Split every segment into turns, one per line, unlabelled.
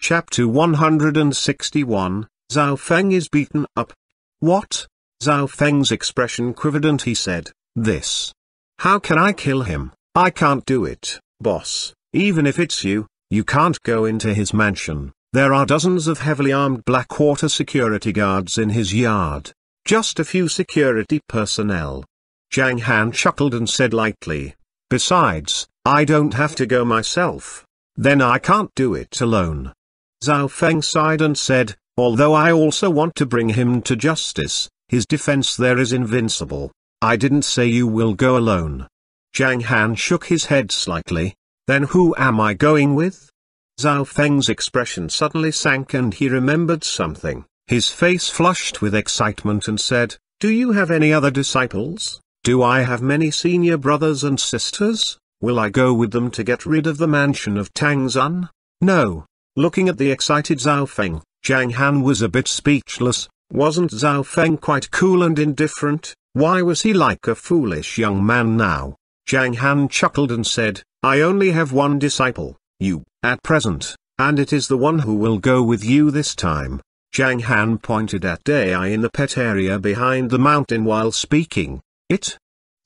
Chapter 161, Zhao Feng is beaten up. What? Zhao Feng's expression quivered and he said, "This. How can I kill him? I can't do it, boss. Even if it's you, you can't go into his mansion. There are dozens of heavily armed Blackwater security guards in his yard. Just a few security personnel." Zhang Han chuckled and said lightly, "Besides, I don't have to go myself. Then I can't do it alone." Zhao Feng sighed and said, "Although I also want to bring him to justice, his defense there is invincible. I didn't say you will go alone." Zhang Han shook his head slightly. "Then who am I going with?" Zhao Feng's expression suddenly sank and he remembered something. His face flushed with excitement and said, "Do you have any other disciples? Do I have many senior brothers and sisters? Will I go with them to get rid of the mansion of Tangzun?" "No." Looking at the excited Zhao Feng, Zhang Han was a bit speechless. Wasn't Zhao Feng quite cool and indifferent? Why was he like a foolish young man now? Zhang Han chuckled and said, "I only have one disciple, you, at present, and it is the one who will go with you this time." Zhang Han pointed at Dai in the pet area behind the mountain while speaking. "It?"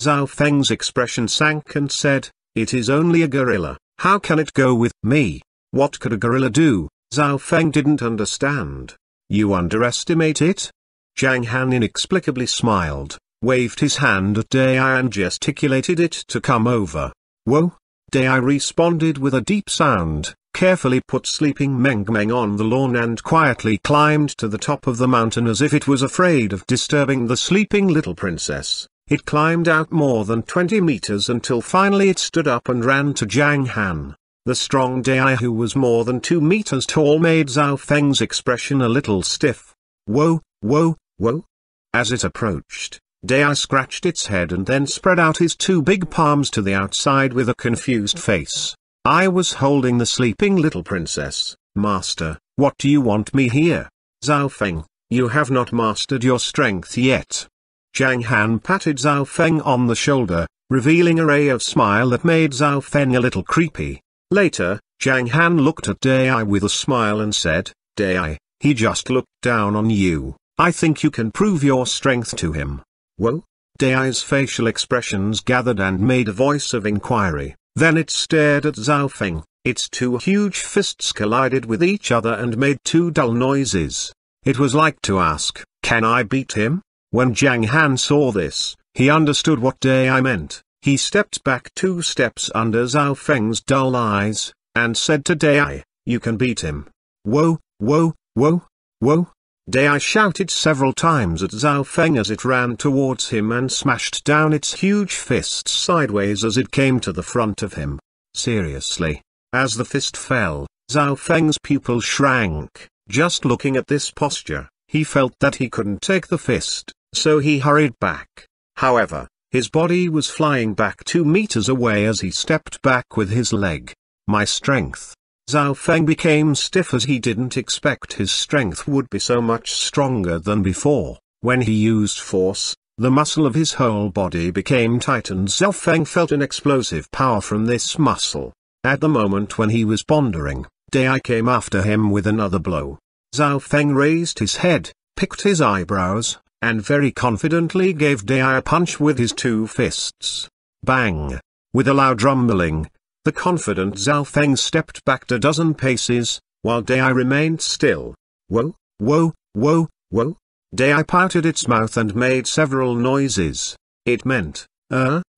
Zhao Feng's expression sank and said, "It is only a gorilla. How can it go with me? What could a gorilla do?" Zhao Feng didn't understand. "You underestimate it?" Zhang Han inexplicably smiled, waved his hand at Dai and gesticulated it to come over. "Whoa!" Dai responded with a deep sound, carefully put sleeping Meng Meng on the lawn and quietly climbed to the top of the mountain as if it was afraid of disturbing the sleeping little princess. It climbed out more than 20 meters until finally it stood up and ran to Zhang Han. The strong Dai, who was more than 2 meters tall, made Zhao Feng's expression a little stiff. "Whoa, whoa, whoa." As it approached, Dai scratched its head and then spread out his 2 big palms to the outside with a confused face. "I was holding the sleeping little princess, master. What do you want me here?" "Zhao Feng, you have not mastered your strength yet." Zhang Han patted Zhao Feng on the shoulder, revealing a ray of smile that made Zhao Feng a little creepy. Later, Zhang Han looked at Dai with a smile and said, "Dai, he just looked down on you. I think you can prove your strength to him." "Whoa?" Dai's facial expressions gathered and made a voice of inquiry. Then it stared at Zhao Feng. Its 2 huge fists collided with each other and made 2 dull noises. It was like to ask, "Can I beat him?" When Zhang Han saw this, he understood what Dai meant. He stepped back 2 steps under Zhao Feng's dull eyes, and said to Dai, "You can beat him." "Whoa, whoa, whoa, whoa!" Dai shouted several times at Zhao Feng as it ran towards him and smashed down its huge fists sideways as it came to the front of him. Seriously. As the fist fell, Zhao Feng's pupil shrank. Just looking at this posture, he felt that he couldn't take the fist, so he hurried back. However, his body was flying back 2 meters away as he stepped back with his leg. "My strength." Zhao Feng became stiff as he didn't expect his strength would be so much stronger than before. When he used force, the muscle of his whole body became tight and Zhao Feng felt an explosive power from this muscle. At the moment when he was pondering, Dai came after him with another blow. Zhao Feng raised his head, picked his eyebrows, and very confidently gave Dai a punch with his 2 fists. Bang! With a loud rumbling, the confident Zhao Feng stepped back a dozen paces, while Dai remained still. "Whoa, whoa, whoa, whoa!" Dai pouted its mouth and made several noises. It meant,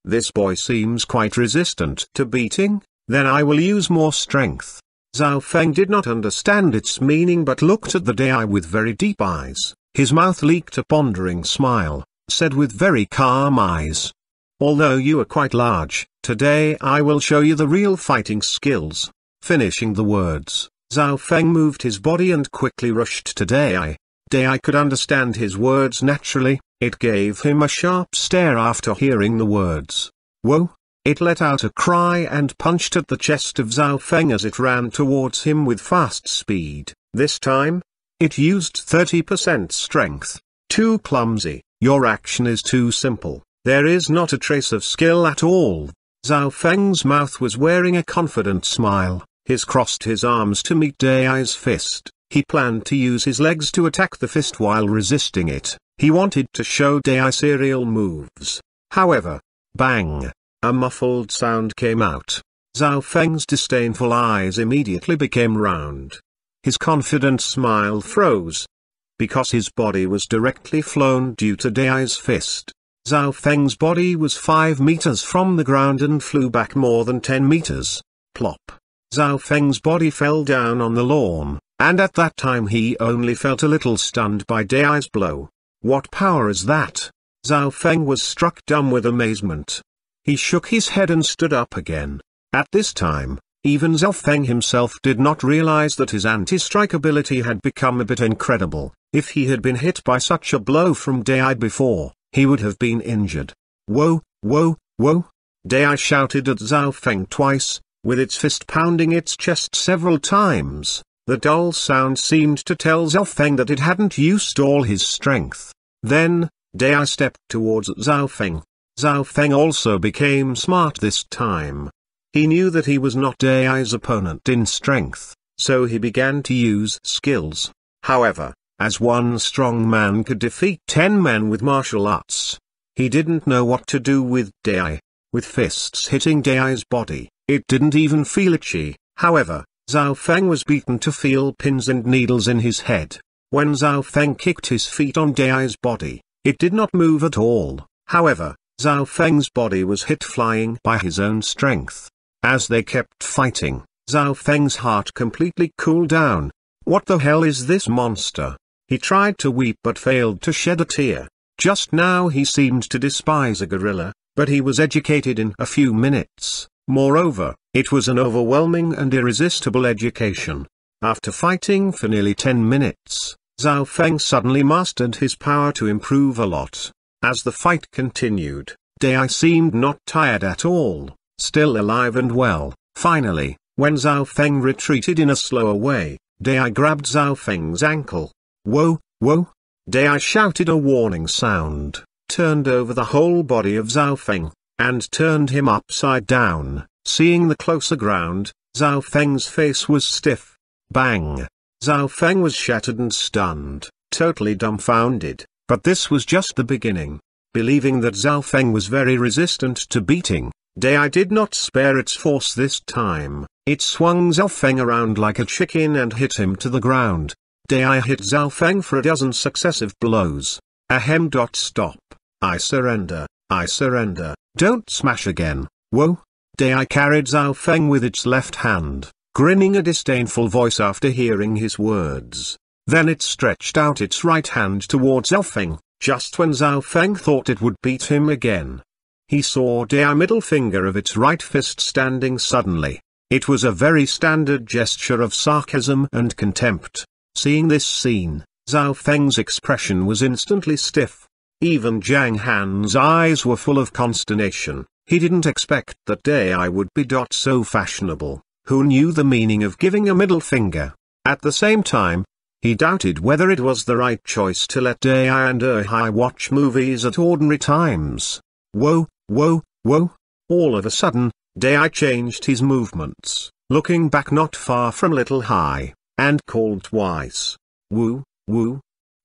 this boy seems quite resistant to beating, then I will use more strength." Zhao Feng did not understand its meaning but looked at the Dai with very deep eyes. His mouth leaked a pondering smile, said with very calm eyes, "Although you are quite large, today I will show you the real fighting skills." Finishing the words, Zhao Feng moved his body and quickly rushed to Dai. Dai could understand his words naturally. It gave him a sharp stare after hearing the words. "Whoa!" It let out a cry and punched at the chest of Zhao Feng as it ran towards him with fast speed. This time, it used 30% strength. "Too clumsy, your action is too simple, there is not a trace of skill at all." Zhao Feng's mouth was wearing a confident smile, He crossed his arms to meet Dai's fist. He planned to use his legs to attack the fist while resisting it. He wanted to show Dai serial moves. However, bang! A muffled sound came out. Zhao Feng's disdainful eyes immediately became round. His confident smile froze. Because his body was directly flown due to Dai's fist, Zhao Feng's body was 5 meters from the ground and flew back more than 10 meters. Plop! Zhao Feng's body fell down on the lawn, and at that time he only felt a little stunned by Dai's blow. What power is that? Zhao Feng was struck dumb with amazement. He shook his head and stood up again. At this time, even Zhao Feng himself did not realize that his anti-strike ability had become a bit incredible. If he had been hit by such a blow from Dai before, he would have been injured. Whoa, whoa, whoa! Dai shouted at Zhao Feng twice, with its fist pounding its chest several times. The dull sound seemed to tell Zhao Feng that it hadn't used all his strength. Then, Dai stepped towards Zhao Feng. Zhao Feng also became smart this time. He knew that he was not Dai's opponent in strength, so he began to use skills. However, as one strong man could defeat 10 men with martial arts, he didn't know what to do with Dai. With fists hitting Dai's body, it didn't even feel itchy. However, Zhao Feng was beaten to feel pins and needles in his head. When Zhao Feng kicked his feet on Dai's body, it did not move at all. However, Zhao Feng's body was hit flying by his own strength. As they kept fighting, Zhao Feng's heart completely cooled down. What the hell is this monster? He tried to weep but failed to shed a tear. Just now he seemed to despise a gorilla, but he was educated in a few minutes. Moreover, it was an overwhelming and irresistible education. After fighting for nearly 10 minutes, Zhao Feng suddenly mastered his power to improve a lot. As the fight continued, Dai seemed not tired at all, still alive and well. Finally, when Zhao Feng retreated in a slower way, Dai grabbed Zhao Feng's ankle. Whoa, whoa! Dai shouted a warning sound, turned over the whole body of Zhao Feng, and turned him upside down. Seeing the closer ground, Zhao Feng's face was stiff. Bang! Zhao Feng was shattered and stunned, totally dumbfounded. But this was just the beginning. Believing that Zhao Feng was very resistant to beating, Dai did not spare its force this time. It swung Zhao Feng around like a chicken and hit him to the ground. Dai hit Zhao Feng for a dozen successive blows. Ahem. Stop. I surrender. I surrender. Don't smash again. Whoa. Dai carried Zhao Feng with its left hand, grinning a disdainful voice after hearing his words. Then it stretched out its right hand towards Zhao Feng, just when Zhao Feng thought it would beat him again. He saw Dai's middle finger of its right fist standing suddenly. It was a very standard gesture of sarcasm and contempt. Seeing this scene, Zhao Feng's expression was instantly stiff. Even Zhang Han's eyes were full of consternation. He didn't expect that Dai would be so fashionable. Who knew the meaning of giving a middle finger? At the same time, he doubted whether it was the right choice to let Dai and Erhai watch movies at ordinary times. Whoa, whoa, whoa! All of a sudden, Dai changed his movements, looking back not far from Little Hai, and called twice. Woo, woo!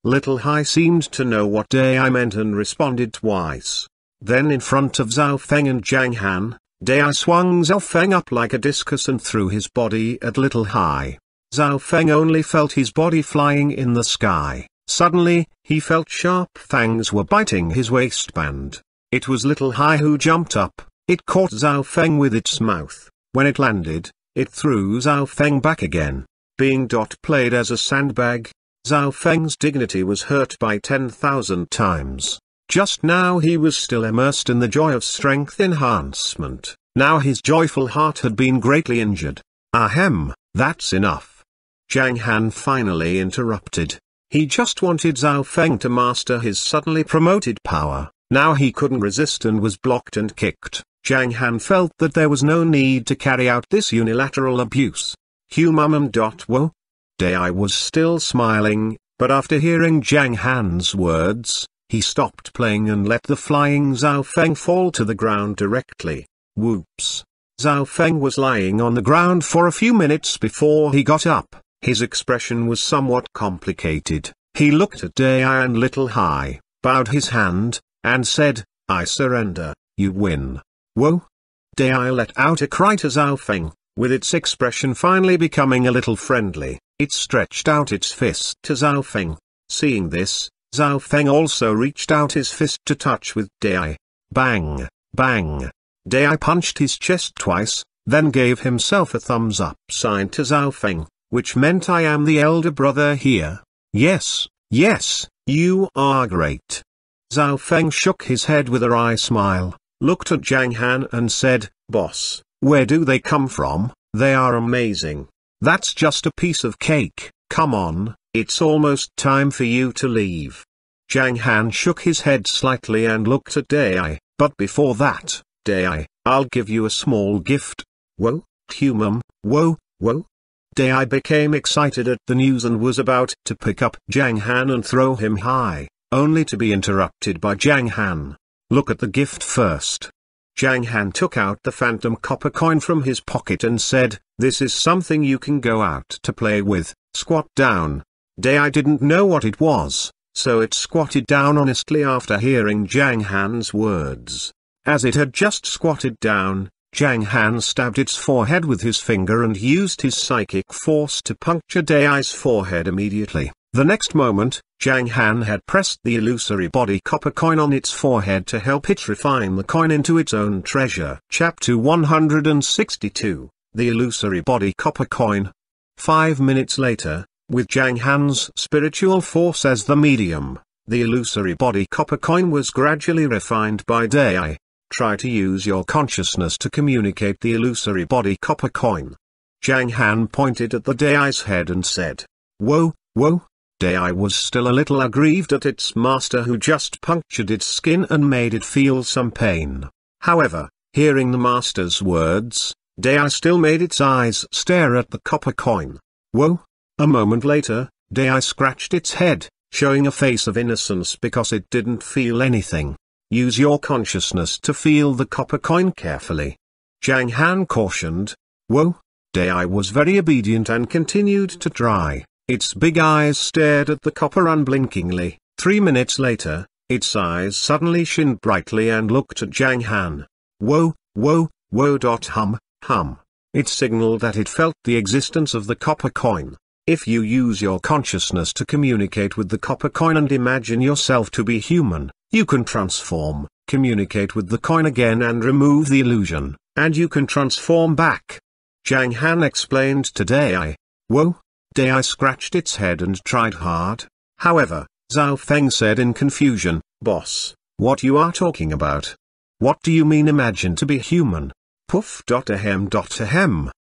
Little Hai seemed to know what Dai meant and responded twice. Then in front of Zhao Feng and Zhang Han, Dai swung Zhao Feng up like a discus and threw his body at Little Hai. Zhao Feng only felt his body flying in the sky. Suddenly, he felt sharp fangs were biting his waistband. It was Little Hai who jumped up. It caught Zhao Feng with its mouth. When it landed, it threw Zhao Feng back again. Being played as a sandbag, Zhao Feng's dignity was hurt by 10,000 times. Just now he was still immersed in the joy of strength enhancement. Now his joyful heart had been greatly injured. Ahem, that's enough. Zhang Han finally interrupted. He just wanted Zhao Feng to master his suddenly promoted power. Now he couldn't resist and was blocked and kicked. Zhang Han felt that there was no need to carry out this unilateral abuse. Whoa? Dai was still smiling, but after hearing Zhang Han's words, he stopped playing and let the flying Zhao Feng fall to the ground directly. Whoops! Zhao Feng was lying on the ground for a few minutes before he got up. His expression was somewhat complicated. He looked at Dai and Little Hai, bowed his hand, and said, "I surrender, you win." Whoa! Dai let out a cry to Zhao Feng, with its expression finally becoming a little friendly. It stretched out its fist to Zhao Feng. Seeing this, Zhao Feng also reached out his fist to touch with Dai. Bang! Bang! Dai punched his chest twice, then gave himself a thumbs up sign to Zhao Feng, which meant "I am the elder brother here. Yes, yes, you are great." Zhao Feng shook his head with a wry smile, looked at Zhang Han and said, "Boss, where do they come from? They are amazing. That's just a piece of cake. Come on, it's almost time for you to leave." Zhang Han shook his head slightly and looked at Dai, "But before that, Dai, I'll give you a small gift." Whoa, human, whoa, whoa. Dai became excited at the news and was about to pick up Zhang Han and throw him high, only to be interrupted by Zhang Han. "Look at the gift first." Zhang Han took out the phantom copper coin from his pocket and said, "This is something you can go out to play with. Squat down." Dai didn't know what it was, so it squatted down honestly after hearing Zhang Han's words. As it had just squatted down, Zhang Han stabbed its forehead with his finger and used his psychic force to puncture Dai's forehead immediately. The next moment, Zhang Han had pressed the illusory body copper coin on its forehead to help it refine the coin into its own treasure. Chapter 162, The Illusory Body Copper Coin. 5 minutes later, with Zhang Han's spiritual force as the medium, the illusory body copper coin was gradually refined by Dai. Try to use your consciousness to communicate the illusory body copper coin. Zhang Han pointed at the Dai's head and said, "Whoa, whoa." Dai was still a little aggrieved at its master who just punctured its skin and made it feel some pain. However, hearing the master's words, Dai still made its eyes stare at the copper coin. Whoa! A moment later, Dai scratched its head, showing a face of innocence because it didn't feel anything. Use your consciousness to feel the copper coin carefully. Zhang Han cautioned. Whoa! Dai was very obedient and continued to try. Its big eyes stared at the copper unblinkingly. 3 minutes later, its eyes suddenly shined brightly and looked at Zhang Han. Whoa, whoa, whoa. Hum, hum. It signaled that it felt the existence of the copper coin. If you use your consciousness to communicate with the copper coin and imagine yourself to be human, you can transform, communicate with the coin again and remove the illusion, and you can transform back. Zhang Han explained to Dai. Whoa! Dai scratched its head and tried hard. However, Zhao Feng said in confusion, "Boss, what you are talking about? What do you mean imagine to be human? Puff. Ahem.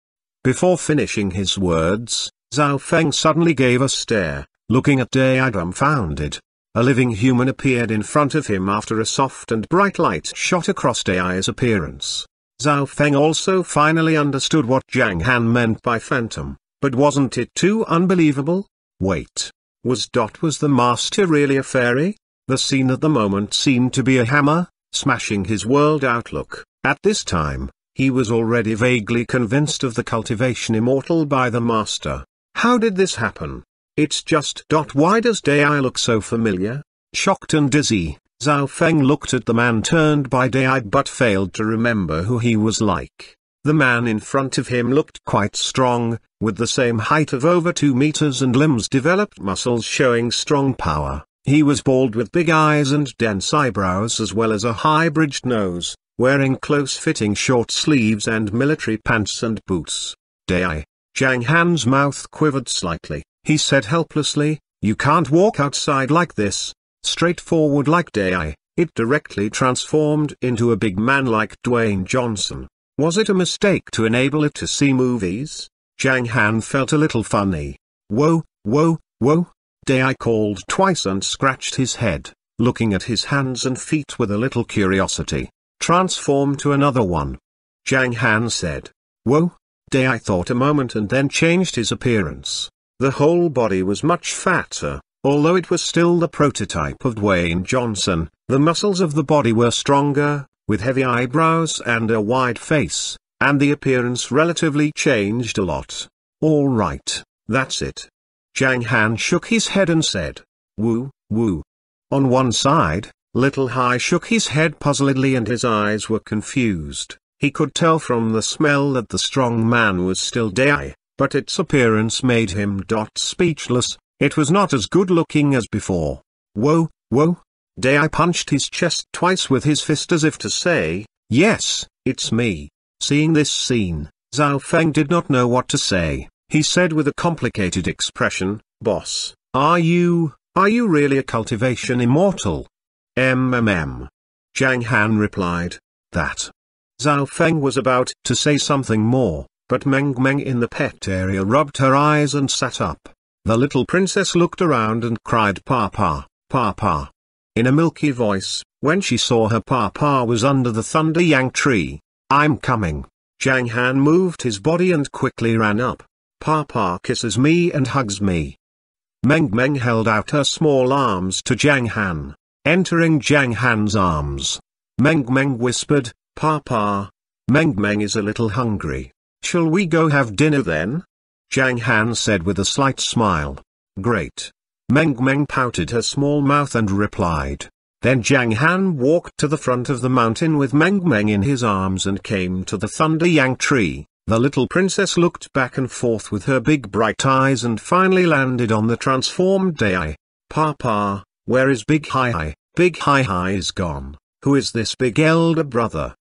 Before finishing his words, Zhao Feng suddenly gave a stare, looking at Dai dumbfounded. A living human appeared in front of him after a soft and bright light shot across Dai's appearance. Zhao Feng also finally understood what Zhang Han meant by phantom. But wasn't it too unbelievable? Wait. Was the master really a fairy? The scene at the moment seemed to be a hammer, smashing his world outlook. At this time, he was already vaguely convinced of the cultivation immortal by the master. How did this happen? It's just. Why does Dai look so familiar? Shocked and dizzy, Zhao Feng looked at the man turned by Dai but failed to remember who he was like. The man in front of him looked quite strong, with the same height of over 2 meters and limbs developed muscles showing strong power. He was bald with big eyes and dense eyebrows as well as a high-bridged nose, wearing close-fitting short sleeves and military pants and boots. Dai. Zhang Han's mouth quivered slightly. He said helplessly, "You can't walk outside like this." Straightforward like Dai, it directly transformed into a big man like Dwayne Johnson. Was it a mistake to enable it to see movies? Zhang Han felt a little funny. Whoa, whoa, whoa. Dai called twice and scratched his head, looking at his hands and feet with a little curiosity. Transform to another one. Zhang Han said. Whoa. Dai thought a moment and then changed his appearance. The whole body was much fatter, although it was still the prototype of Dwayne Johnson. The muscles of the body were stronger, with heavy eyebrows and a wide face, and the appearance relatively changed a lot. All right, that's it. Zhang Han shook his head and said, "Woo, woo." On one side, Little Hai shook his head puzzledly and his eyes were confused. He could tell from the smell that the strong man was still Dai, but its appearance made him speechless. It was not as good looking as before. Whoa, whoa. Dai punched his chest twice with his fist as if to say, "Yes, it's me." Seeing this scene, Zhao Feng did not know what to say. He said with a complicated expression, "Boss, are you really a cultivation immortal?" Zhang Han replied, "That." Zhao Feng was about to say something more, but Meng Meng in the pet area rubbed her eyes and sat up. The little princess looked around and cried, "Papa, Papa," in a milky voice, when she saw her papa was under the thunder yang tree. "I'm coming." Zhang Han moved his body and quickly ran up. "Papa kisses me and hugs me." Meng Meng held out her small arms to Zhang Han. Entering Zhang Han's arms, Meng Meng whispered, "Papa, Meng Meng is a little hungry. Shall we go have dinner then?" Zhang Han said with a slight smile. "Great." Meng Meng pouted her small mouth and replied. Then Zhang Han walked to the front of the mountain with Meng Meng in his arms and came to the thunder yang tree. The little princess looked back and forth with her big bright eyes and finally landed on the transformed Dai. "Papa, where is Big Hai? Big Hai is gone. Who is this big elder brother?"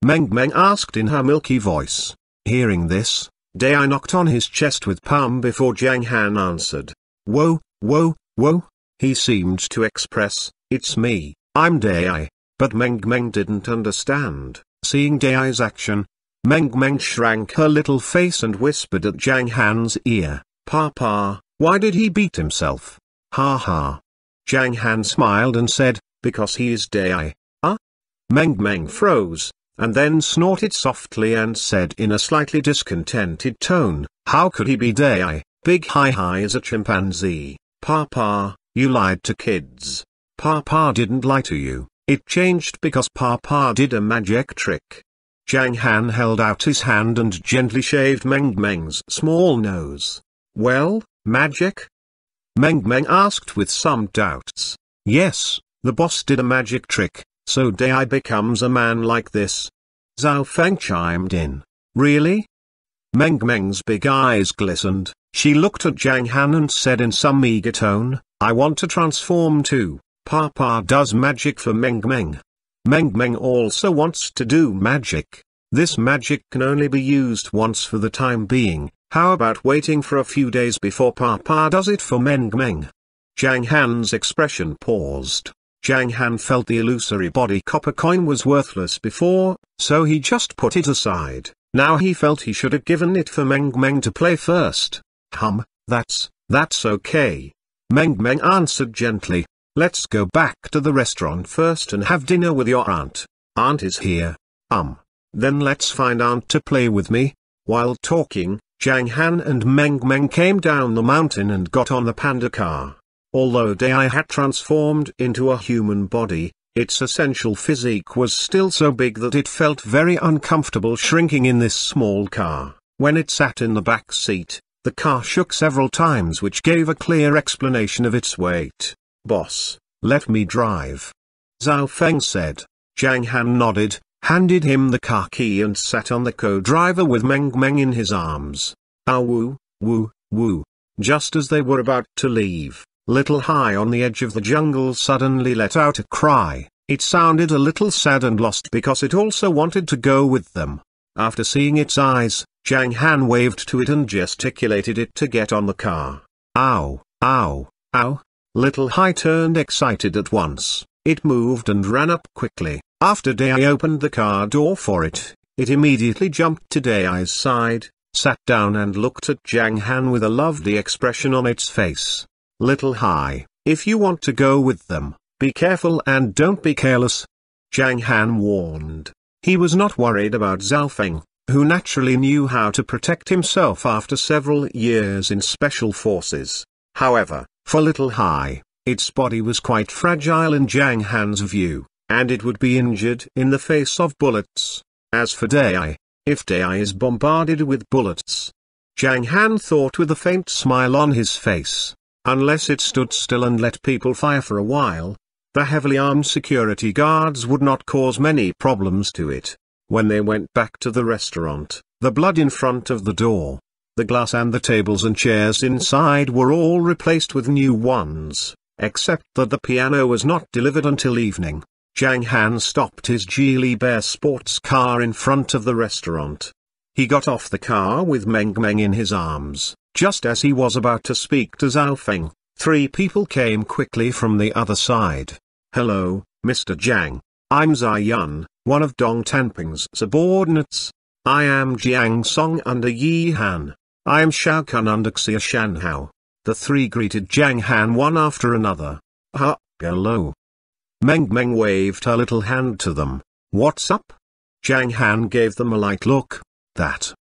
Meng Meng asked in her milky voice. Hearing this, Dai knocked on his chest with palm before Zhang Han answered. "Whoa, whoa, whoa," he seemed to express, "it's me, I'm Dai." But Meng Meng didn't understand. Seeing Dai's action, Meng Meng shrank her little face and whispered at Zhang Han's ear, "Papa, why did he beat himself? Ha ha." Zhang Han smiled and said, "Because he is Dai." "Ah?" Meng Meng froze, and then snorted softly and said in a slightly discontented tone, "How could he be Dai? Big Hai is a chimpanzee." "Papa, you lied to kids." "Papa didn't lie to you, it changed because Papa did a magic trick." Zhang Han held out his hand and gently shaved Meng Meng's small nose. "Well, magic?" Meng Meng asked with some doubts. "Yes, the boss did a magic trick, so Dai becomes a man like this." Zhao Feng chimed in. "Really?" Meng Meng's big eyes glistened. She looked at Zhang Han and said in some eager tone, "I want to transform too." Papa does magic for Meng Meng. Meng Meng also wants to do magic. This magic can only be used once for the time being. How about waiting for a few days before Papa does it for Meng Meng? Zhang Han's expression paused. Zhang Han felt the illusory body copper coin was worthless before, so he just put it aside. Now he felt he should have given it for Meng Meng to play first. That's okay. Meng Meng answered gently. "Let's go back to the restaurant first and have dinner with your aunt. Aunt is here. Then let's find aunt to play with me." While talking, Zhang Han and Meng Meng came down the mountain and got on the panda car. Although Dai had transformed into a human body, its essential physique was still so big that it felt very uncomfortable shrinking in this small car. When it sat in the back seat, the car shook several times, which gave a clear explanation of its weight. "Boss, let me drive," Zhao Feng said. Zhang Han nodded, handed him the car key and sat on the co-driver with Meng Meng in his arms. "Ah woo, woo, woo." Just as they were about to leave, Little Hai on the edge of the jungle suddenly let out a cry. It sounded a little sad and lost because it also wanted to go with them. After seeing its eyes, Zhang Han waved to it and gesticulated it to get on the car. "Ow, ow, ow." Little Hai turned excited at once. It moved and ran up quickly. After Dai opened the car door for it, it immediately jumped to Dai's side, sat down and looked at Zhang Han with a lovely expression on its face. "Little Hai, if you want to go with them, be careful and don't be careless," Zhang Han warned. He was not worried about Zhao Feng, who naturally knew how to protect himself after several years in special forces. However, for Little Hai, its body was quite fragile in Zhang Han's view, and it would be injured in the face of bullets. As for Dai, if Dai is bombarded with bullets? Zhang Han thought with a faint smile on his face. Unless it stood still and let people fire for a while, the heavily armed security guards would not cause many problems to it. When they went back to the restaurant, the blood in front of the door, the glass and the tables and chairs inside were all replaced with new ones, except that the piano was not delivered until evening. Zhang Han stopped his Geely Bear sports car in front of the restaurant. He got off the car with Meng Meng in his arms. Just as he was about to speak to Zhao Feng, 3 people came quickly from the other side. "Hello, Mr. Zhang. I'm Xuanhuan, one of Dong Tanping's subordinates. I am Jiang Song under Yi Han. I am Shao Kun under Xia Shanhao." The 3 greeted Zhang Han one after another. Hello. Meng Meng waved her little hand to them. "What's up?" Zhang Han gave them a light look. That.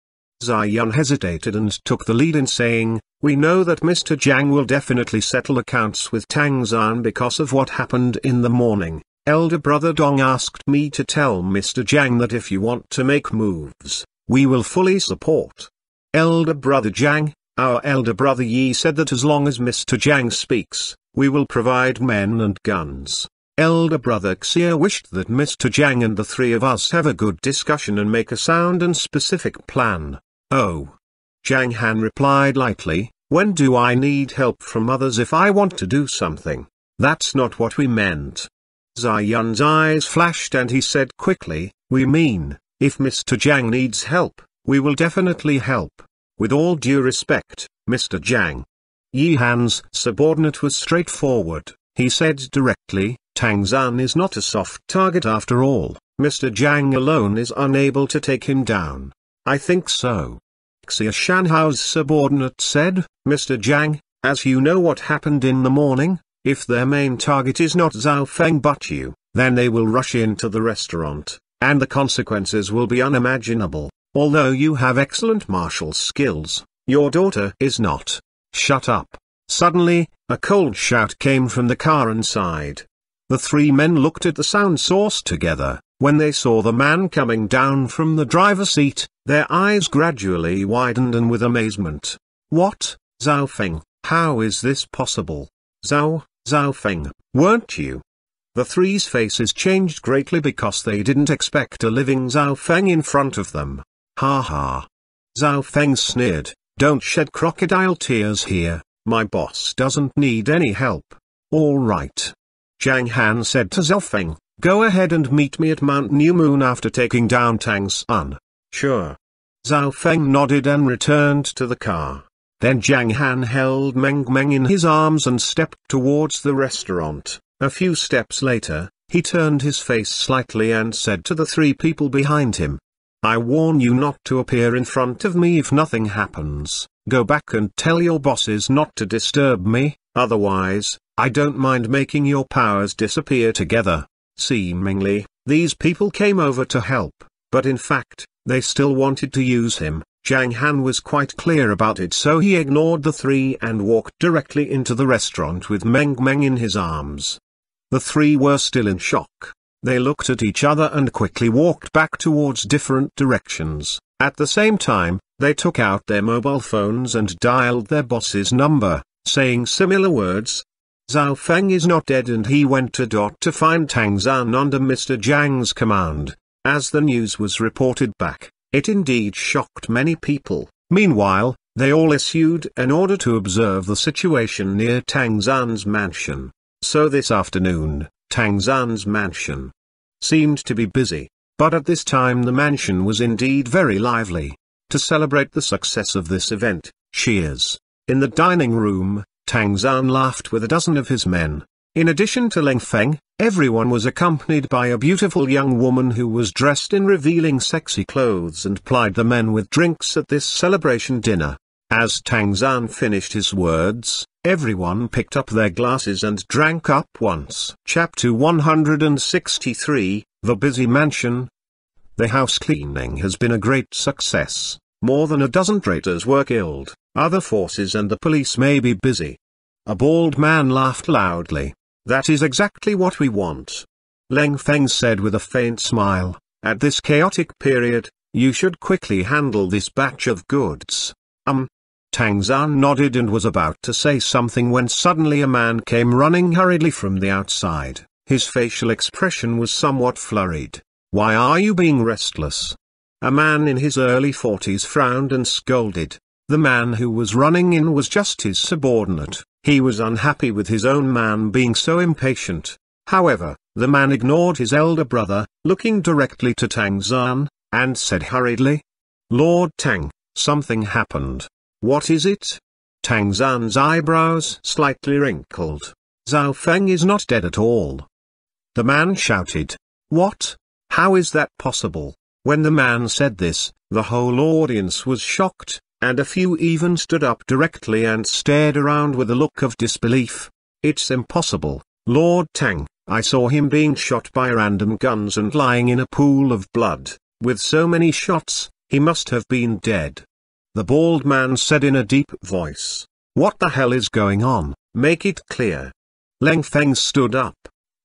Xuanhuan hesitated and took the lead in saying, "We know that Mr. Zhang will definitely settle accounts with Tang Zan because of what happened in the morning. Elder brother Dong asked me to tell Mr. Zhang that if you want to make moves, we will fully support. Elder brother Zhang, our elder brother Yi said that as long as Mr. Zhang speaks, we will provide men and guns. Elder brother Xia wished that Mr. Zhang and the 3 of us have a good discussion and make a sound and specific plan." "Oh." Zhang Han replied lightly, "When do I need help from others if I want to do something? That's not what we meant." Xuanhuan's eyes flashed and he said quickly, "We mean, if Mr. Zhang needs help, we will definitely help. With all due respect, Mr. Zhang." Yi Han's subordinate was straightforward. He said directly, "Tang Zan is not a soft target after all. Mr. Zhang alone is unable to take him down." "I think so." Xia Shanhao's subordinate said, "Mr. Zhang, as you know what happened in the morning, if their main target is not Zhao Feng but you, then they will rush into the restaurant, and the consequences will be unimaginable. Although you have excellent martial skills, your daughter is not." "Shut up." Suddenly, a cold shout came from the car inside. The 3 men looked at the sound source together. When they saw the man coming down from the driver's seat, their eyes gradually widened and with amazement. "What, Zhao Feng, how is this possible? Zhao Feng, weren't you?" The 3's faces changed greatly because they didn't expect a living Zhao Feng in front of them. "Ha ha." Zhao Feng sneered, "Don't shed crocodile tears here, my boss doesn't need any help." "All right." Zhang Han said to Zhao Feng, "Go ahead and meet me at Mount New Moon after taking down Tang Zan." "Sure." Zhao Feng nodded and returned to the car. Then Zhang Han held Meng Meng in his arms and stepped towards the restaurant. A few steps later, he turned his face slightly and said to the 3 people behind him, "I warn you not to appear in front of me if nothing happens. Go back and tell your bosses not to disturb me, otherwise, I don't mind making your powers disappear together." Seemingly, these people came over to help, but in fact, they still wanted to use him. Zhang Han was quite clear about it, so he ignored the 3 and walked directly into the restaurant with Meng Meng in his arms. The 3 were still in shock. They looked at each other and quickly walked back towards different directions. At the same time, they took out their mobile phones and dialed their boss's number, saying similar words. Zhao Feng is not dead and he went to find Tang Zan under Mr. Zhang's command. As the news was reported back, it indeed shocked many people. Meanwhile, they all issued an order to observe the situation near Tang Zan's mansion. So this afternoon, Tang Zan's mansion seemed to be busy, but at this time the mansion was indeed very lively. To celebrate the success of this event, cheers. In the dining room, Tang Zan laughed with a dozen of his men. In addition to Leng Feng, everyone was accompanied by a beautiful young woman who was dressed in revealing sexy clothes and plied the men with drinks at this celebration dinner. As Tang Zan finished his words, everyone picked up their glasses and drank up once. Chapter 163, The Busy Mansion. The house cleaning has been a great success. More than a dozen traitors were killed, other forces and the police may be busy. A bald man laughed loudly. That is exactly what we want. Leng Feng said with a faint smile. At this chaotic period, You should quickly handle this batch of goods. Tang Zhan nodded and was about to say something when suddenly a man came running hurriedly from the outside. His facial expression was somewhat flurried. Why are you being restless? A man in his early 40s frowned and scolded. The man who was running in was just his subordinate. He was unhappy with his own man being so impatient. However, the man ignored his elder brother, looking directly to Tang Zhan, and said hurriedly, "Lord Tang, something happened. What is it?" Tang Zhan's eyebrows slightly wrinkled. "Zhao Feng is not dead at all." The man shouted, "What? How is that possible?" When the man said this, the whole audience was shocked, and a few even stood up directly and stared around with a look of disbelief. "It's impossible, Lord Tang. I saw him being shot by random guns and lying in a pool of blood. With so many shots, he must have been dead." The bald man said in a deep voice, "What the hell is going on? Make it clear." Leng Feng stood up.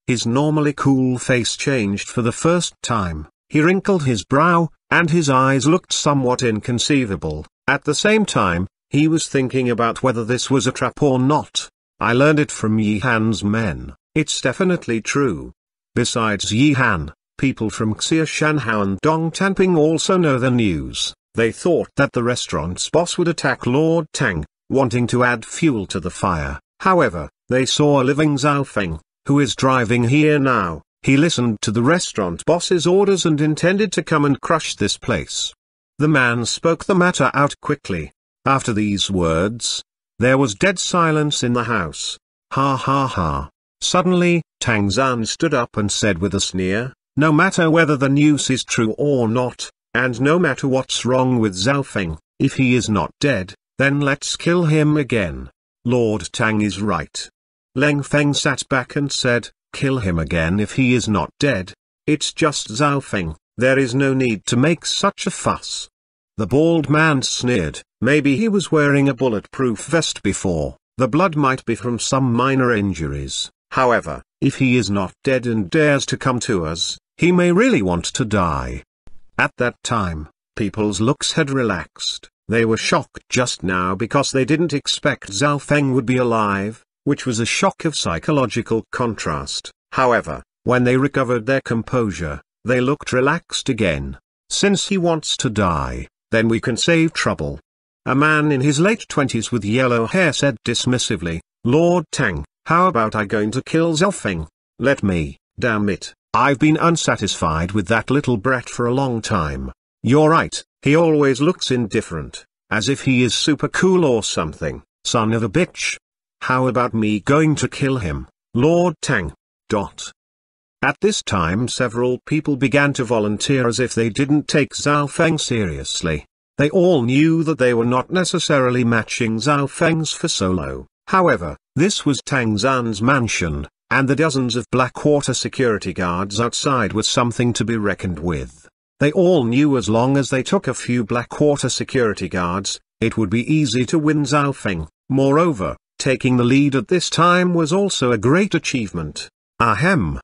His normally cool face changed for the first time. He wrinkled his brow, and his eyes looked somewhat inconceivable. At the same time, he was thinking about whether this was a trap or not. "I learned it from Yi Han's men. It's definitely true." Besides Yi Han, people from Xuanhuan and Dongtanping also know the news. They thought that the restaurant's boss would attack Lord Tang, wanting to add fuel to the fire. However, they saw a living Zhao Feng, who is driving here now. He listened to the restaurant boss's orders and intended to come and crush this place. The man spoke the matter out quickly. After these words, there was dead silence in the house. Ha ha ha. Suddenly, Tang Zhan stood up and said with a sneer, "No matter whether the news is true or not, and no matter what's wrong with Zhao Feng, if he is not dead, then let's kill him again. Lord Tang is right." Leng Feng sat back and said, "Kill him again if he is not dead. It's just Zhao Feng, there is no need to make such a fuss." The bald man sneered. Maybe he was wearing a bulletproof vest before. The blood might be from some minor injuries. However, if he is not dead and dares to come to us, he may really want to die. At that time, people's looks had relaxed. They were shocked just now because they didn't expect Zhao Feng would be alive, which was a shock of psychological contrast. However, when they recovered their composure, they looked relaxed again. "Since he wants to die, then we can save trouble." A man in his late 20s with yellow hair said dismissively, "Lord Tang, how about I going to kill Zhao Feng? Let me, damn it, I've been unsatisfied with that little brat for a long time." "You're right, he always looks indifferent, as if he is super cool or something, son of a bitch. How about me going to kill him, Lord Tang?" At this time several people began to volunteer as if they didn't take Zhao Feng seriously. They all knew that they were not necessarily matching Zhao Feng's for solo. However, this was Tang Zhan's mansion, and the dozens of Blackwater security guards outside was something to be reckoned with. They all knew as long as they took a few Blackwater security guards, it would be easy to win Zhao Feng. Moreover, taking the lead at this time was also a great achievement. Ahem.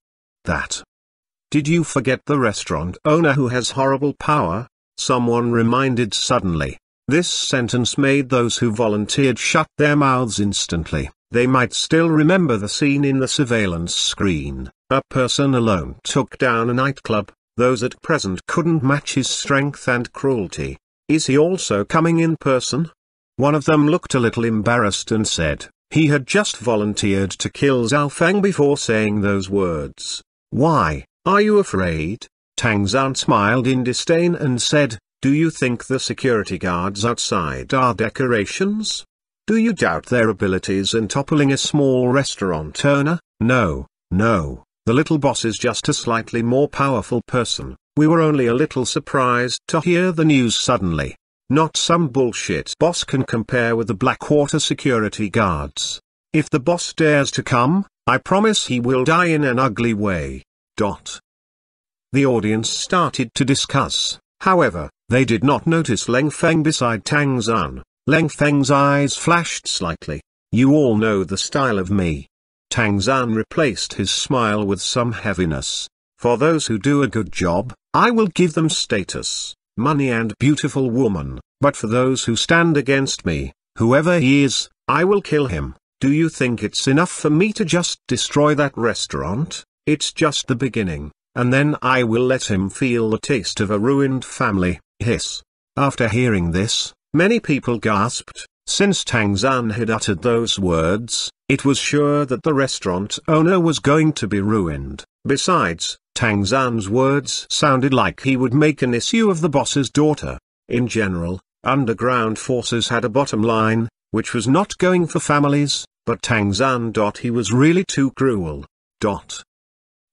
That. Did you forget the restaurant owner who has horrible power? Someone reminded suddenly. This sentence made those who volunteered shut their mouths instantly. They might still remember the scene in the surveillance screen. A person alone took down a nightclub. Those at present couldn't match his strength and cruelty. Is he also coming in person? One of them looked a little embarrassed and said, he had just volunteered to kill Zhao Feng before saying those words. Why, are you afraid? Tang Zhan smiled in disdain and said, do you think the security guards outside are decorations? Do you doubt their abilities in toppling a small restaurant owner? No, no, the little boss is just a slightly more powerful person. We were only a little surprised to hear the news suddenly. Not some bullshit boss can compare with the Blackwater security guards. If the boss dares to come, I promise he will die in an ugly way. The audience started to discuss. However, they did not notice Leng Feng beside Tang Zhan. Leng Feng's eyes flashed slightly. You all know the style of me. Tang Zhan replaced his smile with some heaviness. For those who do a good job, I will give them status. money and beautiful woman, but for those who stand against me, whoever he is, I will kill him. Do you think it's enough for me to just destroy that restaurant? It's just the beginning, and then I will let him feel the taste of a ruined family." Hiss. After hearing this, many people gasped. Since Tang Zhan had uttered those words, it was sure that the restaurant owner was going to be ruined. Besides, Tang Zhan's words sounded like he would make an issue of the boss's daughter. In general, underground forces had a bottom line, which was not going for families, but Tang Zhan. He was really too cruel.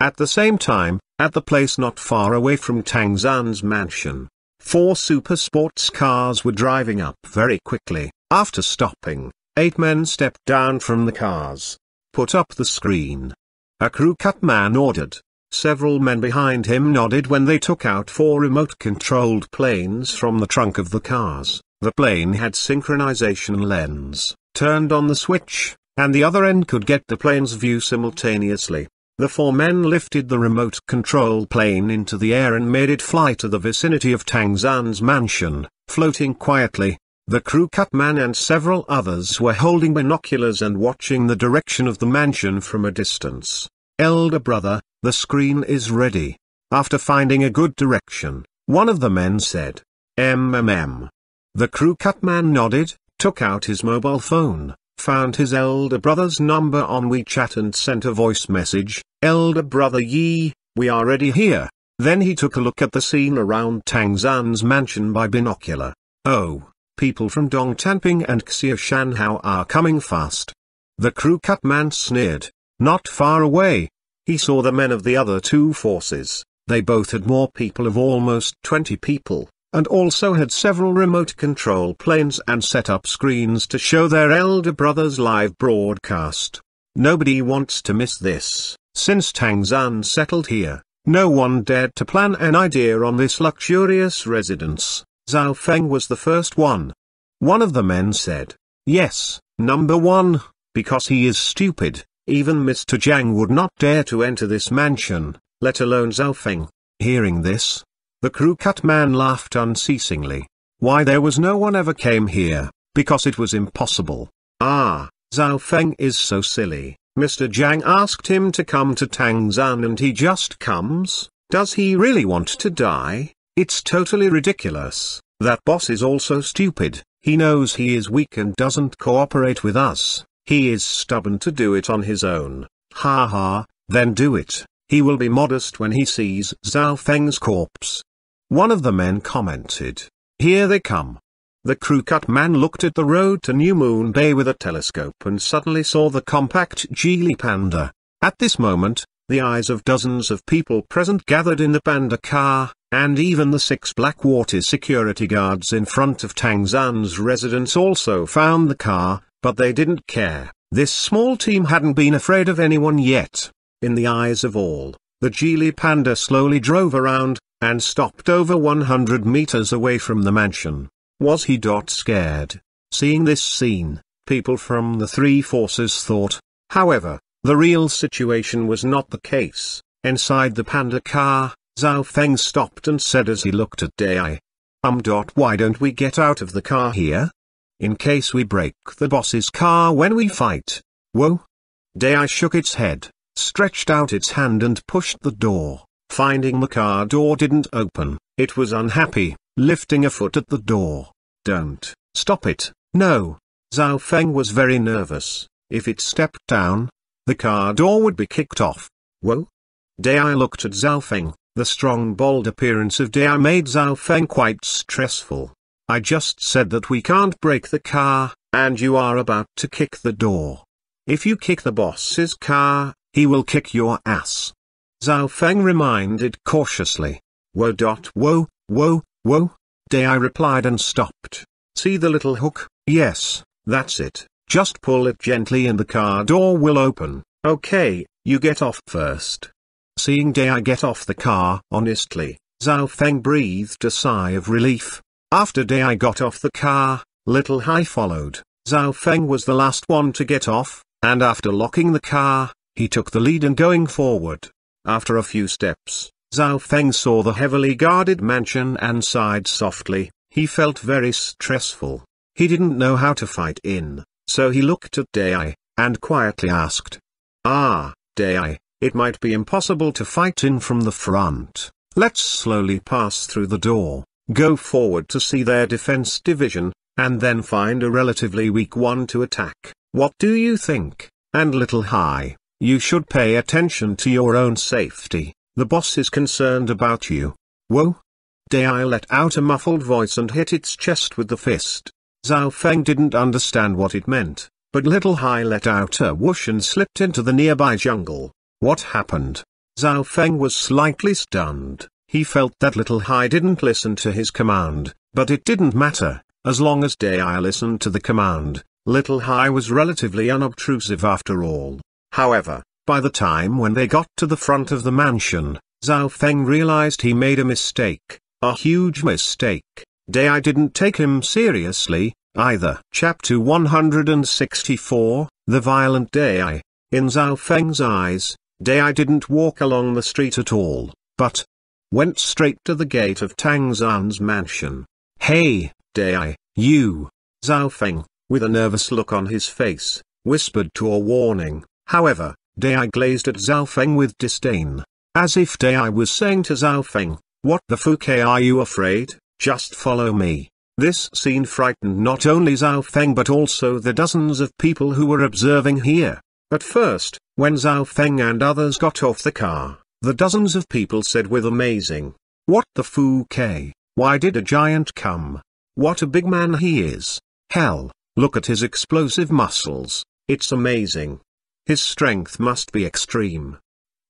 At the same time, at the place not far away from Tang Zhan's mansion, 4 super sports cars were driving up very quickly. After stopping, 8 men stepped down from the cars. "Put up the screen," a crew-cut man ordered. Several men behind him nodded when they took out 4 remote-controlled planes from the trunk of the cars. The plane had synchronization lens, turned on the switch, and the other end could get the plane's view simultaneously. The 4 men lifted the remote-control plane into the air and made it fly to the vicinity of Tang Zhan's mansion, floating quietly. The crew-cut man and several others were holding binoculars and watching the direction of the mansion from a distance. "Elder brother, the screen is ready." After finding a good direction, one of the men said, "MMM." The crew-cut man nodded, took out his mobile phone, found his elder brother's number on WeChat and sent a voice message, "Elder brother Yi, we are ready here." Then he took a look at the scene around Tang Zhan's mansion by binocular. "Oh, people from Dongtanping and Xuanhuan are coming fast." The crew-cut man sneered. Not far away, he saw the men of the other 2 forces. They both had more people of almost 20 people, and also had several remote control planes and set up screens to show their elder brother's live broadcast. Nobody wants to miss this. Since Tang Zhan settled here, no one dared to plan an idea on this luxurious residence. Zhao Feng was the first one. One of the men said, "Yes, number 1, because he is stupid. Even Mr. Zhang would not dare to enter this mansion, let alone Zhao Feng." Hearing this, the crew-cut man laughed unceasingly. Why there was no one ever came here, because it was impossible. "Ah, Zhao Feng is so silly. Mr. Zhang asked him to come to Tang Zhan and he just comes. Does he really want to die? It's totally ridiculous. That boss is also stupid. He knows he is weak and doesn't cooperate with us. He is stubborn to do it on his own. Ha ha, then do it. He will be modest when he sees Zhao Feng's corpse." One of the men commented. "Here they come." The crew-cut man looked at the road to New Moon Bay with a telescope and suddenly saw the compact Geely Panda. At this moment, the eyes of dozens of people present gathered in the Panda car, and even the 6 Blackwater security guards in front of Tang Zhan's residence also found the car, but they didn't care. This small team hadn't been afraid of anyone yet. In the eyes of all, the Geely Panda slowly drove around, and stopped over 100 meters away from the mansion. Was he scared? Seeing this scene, people from the 3 forces thought. However, the real situation was not the case. Inside the Panda car, Zhao Feng stopped and said as he looked at Dai. Why don't we get out of the car here? In case we break the boss's car when we fight." "Whoa." Dai shook its head, stretched out its hand and pushed the door. Finding the car door didn't open, it was unhappy, lifting a foot at the door. "Don't stop it, no." Zhao Feng was very nervous. If it stepped down, the car door would be kicked off. "Whoa." Dai looked at Zhao Feng. The strong bold appearance of Dai made Zhao Feng quite stressful. "I just said that we can't break the car, and you are about to kick the door. If you kick the boss's car, he will kick your ass." Zhao Feng reminded cautiously. "Whoa. Whoa, whoa, whoa." Dai replied and stopped. "See the little hook? Yes, that's it. Just pull it gently and the car door will open. Okay, you get off first." Seeing Dai get off the car honestly, Zhao Feng breathed a sigh of relief. After Dai got off the car, Little Hai followed. Zhao Feng was the last one to get off, and after locking the car, he took the lead and going forward. After a few steps, Zhao Feng saw the heavily guarded mansion and sighed softly. He felt very stressful. He didn't know how to fight in, so he looked at Dai, and quietly asked, "Ah, Dai, it might be impossible to fight in from the front. Let's slowly pass through the door, go forward to see their defense division, and then find a relatively weak one to attack. What do you think? And Little Hai, you should pay attention to your own safety. The boss is concerned about you." "Whoa!" Dai let out a muffled voice and hit its chest with the fist. Zhao Feng didn't understand what it meant, but Little Hai let out a whoosh and slipped into the nearby jungle. What happened? Zhao Feng was slightly stunned. He felt that Little Hai didn't listen to his command, but it didn't matter, as long as Dai listened to the command. Little Hai was relatively unobtrusive after all. However, by the time when they got to the front of the mansion, Zhao Feng realized he made a mistake, a huge mistake. Dai didn't take him seriously, either. Chapter 164, The Violent Dai. In Zhao Feng's eyes, Dai didn't walk along the street at all, but went straight to the gate of Tang Zan's mansion. "Hey, Dai, you!" Zhao Feng, with a nervous look on his face, whispered to a warning. However, Dai glazed at Zhao Feng with disdain, as if Dai was saying to Zhao Feng, "What the fuck are you afraid? Just follow me." This scene frightened not only Zhao Feng but also the dozens of people who were observing here. At first, when Zhao Feng and others got off the car, the dozens of people said with amazing, "What the fuck? Why did a giant come? What a big man he is. Hell, look at his explosive muscles, it's amazing. His strength must be extreme.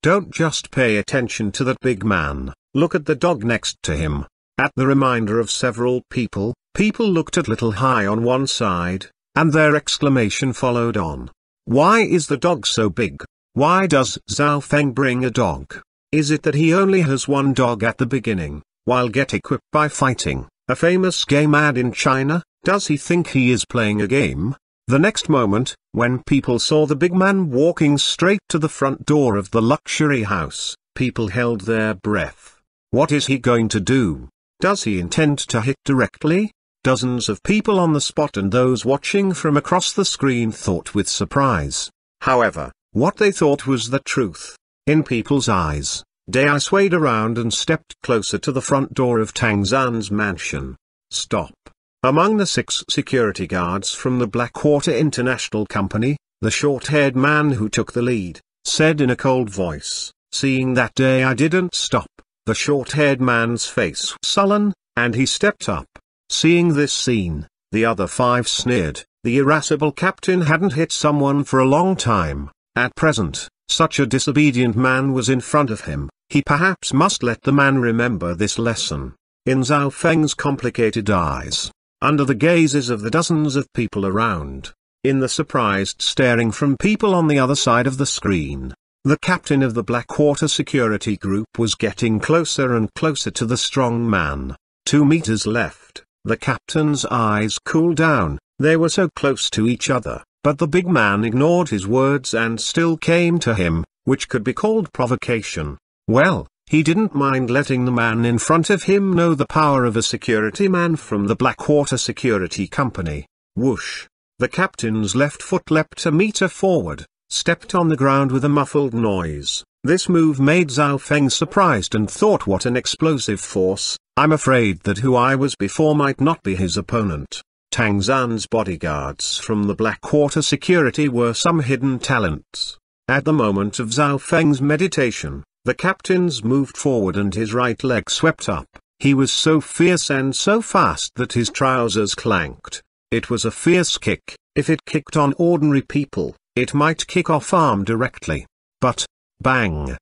Don't just pay attention to that big man, look at the dog next to him." At the reminder of several people, people looked at Little Hai on one side, and their exclamation followed on. "Why is the dog so big? Why does Zhao Feng bring a dog? Is it that he only has one dog at the beginning, while get equipped by fighting a famous game ad in China? Does he think he is playing a game?" The next moment, when people saw the big man walking straight to the front door of the luxury house, people held their breath. What is he going to do? Does he intend to hit directly? Dozens of people on the spot and those watching from across the screen thought with surprise. However, what they thought was the truth. In people's eyes, Dai swayed around and stepped closer to the front door of Tang Zan's mansion. "Stop." Among the 6 security guards from the Blackwater International Company, the short-haired man who took the lead, said in a cold voice. Seeing that Dai didn't stop, the short-haired man's face was sullen, and he stepped up. Seeing this scene, the other 5 sneered. The irascible captain hadn't hit someone for a long time. At present, such a disobedient man was in front of him. He perhaps must let the man remember this lesson. In Zhao Feng's complicated eyes, under the gazes of the dozens of people around, in the surprised staring from people on the other side of the screen, the captain of the Blackwater security group was getting closer and closer to the strong man. 2 meters left, the captain's eyes cooled down. They were so close to each other, but the big man ignored his words and still came to him, which could be called provocation. Well, he didn't mind letting the man in front of him know the power of a security man from the Blackwater Security Company. Whoosh! The captain's left foot leapt a meter forward, stepped on the ground with a muffled noise. This move made Zhao Feng surprised and thought, what an explosive force. I'm afraid that who I was before might not be his opponent. Tang Zan's bodyguards from the Blackwater Security were some hidden talents. At the moment of Zhao Feng's meditation, the captain's moved forward and his right leg swept up. He was so fierce and so fast that his trousers clanked. It was a fierce kick. If it kicked on ordinary people, it might kick off arm directly. But, bang!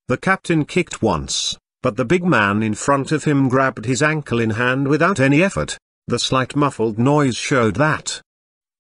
The captain kicked once, but the big man in front of him grabbed his ankle in hand without any effort. The slight muffled noise showed that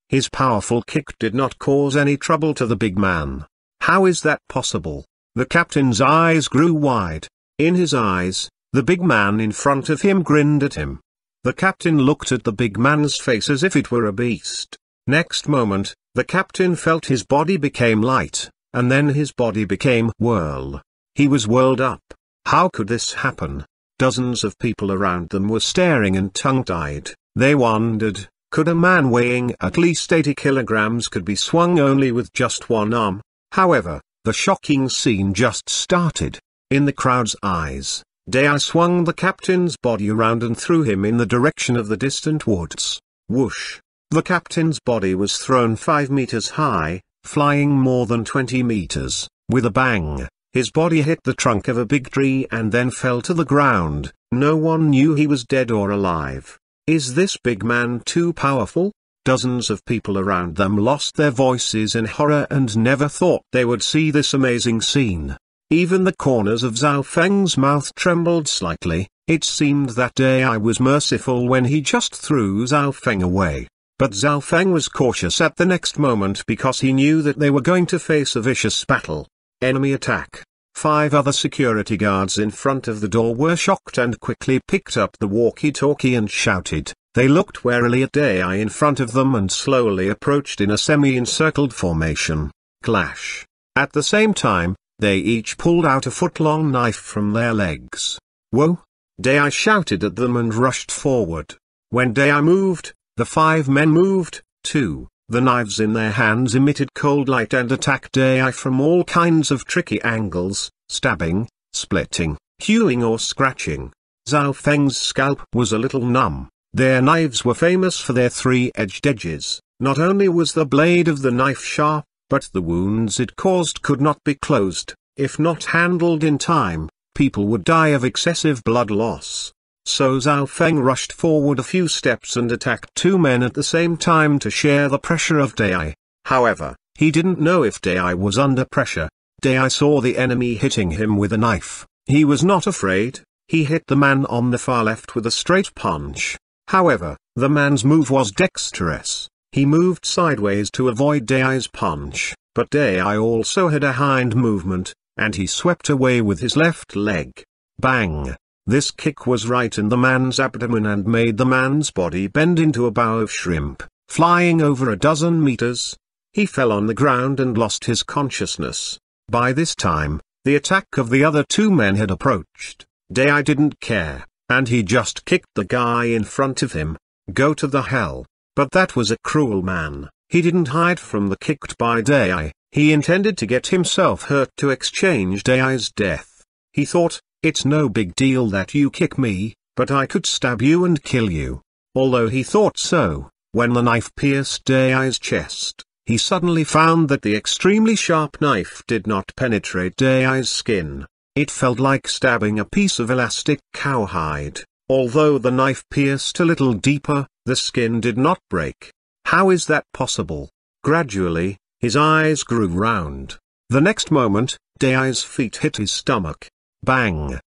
his powerful kick did not cause any trouble to the big man. How is that possible? The captain's eyes grew wide. In his eyes, the big man in front of him grinned at him. The captain looked at the big man's face as if it were a beast. Next moment, the captain felt his body became light, and then his body became whirl. He was whirled up. How could this happen? Dozens of people around them were staring and tongue-tied. They wondered, could a man weighing at least 80 kilograms could be swung only with just one arm? However, the shocking scene just started. In the crowd's eyes, Dai swung the captain's body around and threw him in the direction of the distant woods. Whoosh! The captain's body was thrown 5 meters high, flying more than 20 meters. With a bang, his body hit the trunk of a big tree and then fell to the ground. No one knew he was dead or alive. Is this big man too powerful? Dozens of people around them lost their voices in horror and never thought they would see this amazing scene. Even the corners of Zhao Feng's mouth trembled slightly. It seemed that Dai was merciful when he just threw Zhao Feng away. But Zhao Feng was cautious at the next moment because he knew that they were going to face a vicious battle. Enemy attack. 5 other security guards in front of the door were shocked and quickly picked up the walkie-talkie and shouted. They looked warily at Dai in front of them and slowly approached in a semi-encircled formation. Clash. At the same time, they each pulled out a foot-long knife from their legs. Whoa! Dai shouted at them and rushed forward. When Dai moved, the 5 men moved, too. The knives in their hands emitted cold light and attacked Dai from all kinds of tricky angles, stabbing, splitting, hewing or scratching. Zhao Feng's scalp was a little numb. Their knives were famous for their 3-edged edges. Not only was the blade of the knife sharp, but the wounds it caused could not be closed. If not handled in time, people would die of excessive blood loss. So Zhao Feng rushed forward a few steps and attacked 2 men at the same time to share the pressure of Dai. However, he didn't know if Dai was under pressure. Dai saw the enemy hitting him with a knife. He was not afraid. He hit the man on the far left with a straight punch. However, the man's move was dexterous. He moved sideways to avoid Dai's punch, but Dai also had a hind movement, and he swept away with his left leg. Bang! This kick was right in the man's abdomen and made the man's body bend into a bow of shrimp, flying over a dozen meters. He fell on the ground and lost his consciousness. By this time, the attack of the other 2 men had approached. Dai didn't care, and he just kicked the guy in front of him. Go to the hell. But that was a cruel man. He didn't hide from the kicked by Dai. He intended to get himself hurt to exchange Dai's death. He thought, it's no big deal that you kick me, but I could stab you and kill you. Although he thought so, when the knife pierced Dai's chest, he suddenly found that the extremely sharp knife did not penetrate Dai's skin. It felt like stabbing a piece of elastic cowhide. Although the knife pierced a little deeper, the skin did not break. How is that possible? Gradually, his eyes grew round. The next moment, Dai's feet hit his stomach. Bang!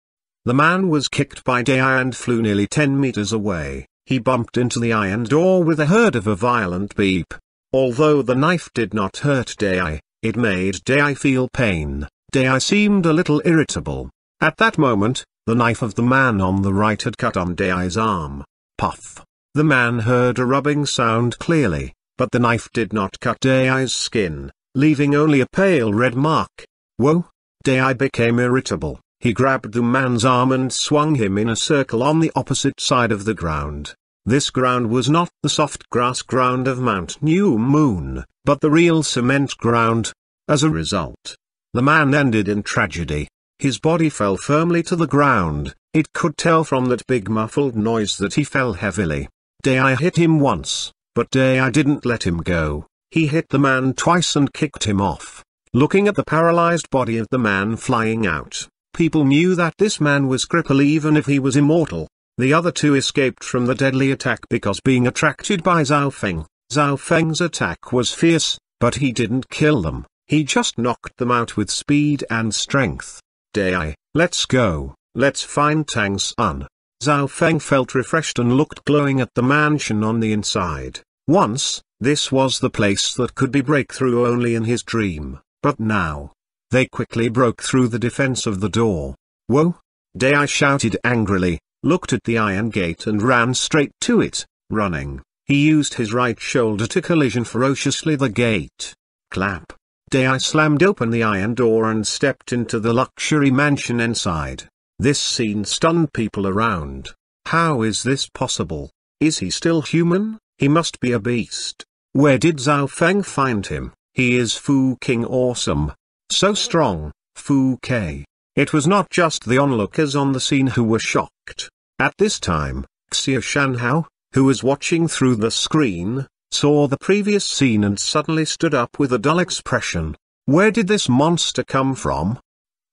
The man was kicked by Dai and flew nearly 10 meters away. He bumped into the iron door with a hurt of a violent beep. Although the knife did not hurt Dai, it made Dai feel pain. Dai seemed a little irritable. At that moment, the knife of the man on the right had cut on Dai's arm. Puff! The man heard a rubbing sound clearly, but the knife did not cut Dai's skin, leaving only a pale red mark. Whoa! Dai became irritable. He grabbed the man's arm and swung him in a circle on the opposite side of the ground. This ground was not the soft grass ground of Mount New Moon, but the real cement ground. As a result, the man ended in tragedy. His body fell firmly to the ground. It could tell from that big muffled noise that he fell heavily. Dai hit him once, but Dai didn't let him go. He hit the man twice and kicked him off. Looking at the paralyzed body of the man flying out, people knew that this man was crippled even if he was immortal. The other 2 escaped from the deadly attack because being attracted by Zhao Feng. Zhao Feng's attack was fierce, but he didn't kill them. He just knocked them out with speed and strength. Dai, let's go, let's find Tang Sun. Zhao Feng felt refreshed and looked glowing at the mansion on the inside. Once, this was the place that could be breakthrough only in his dream, but now, they quickly broke through the defense of the door. Whoa! Dai shouted angrily, looked at the iron gate and ran straight to it. Running, he used his right shoulder to collision ferociously the gate. Clap! Dai slammed open the iron door and stepped into the luxury mansion inside. This scene stunned people around. How is this possible? Is he still human? He must be a beast. Where did Zhao Feng find him? He is Fu King awesome. So strong, Fu K. It was not just the onlookers on the scene who were shocked. At this time, Xia Shanhao, who was watching through the screen, saw the previous scene and suddenly stood up with a dull expression. Where did this monster come from?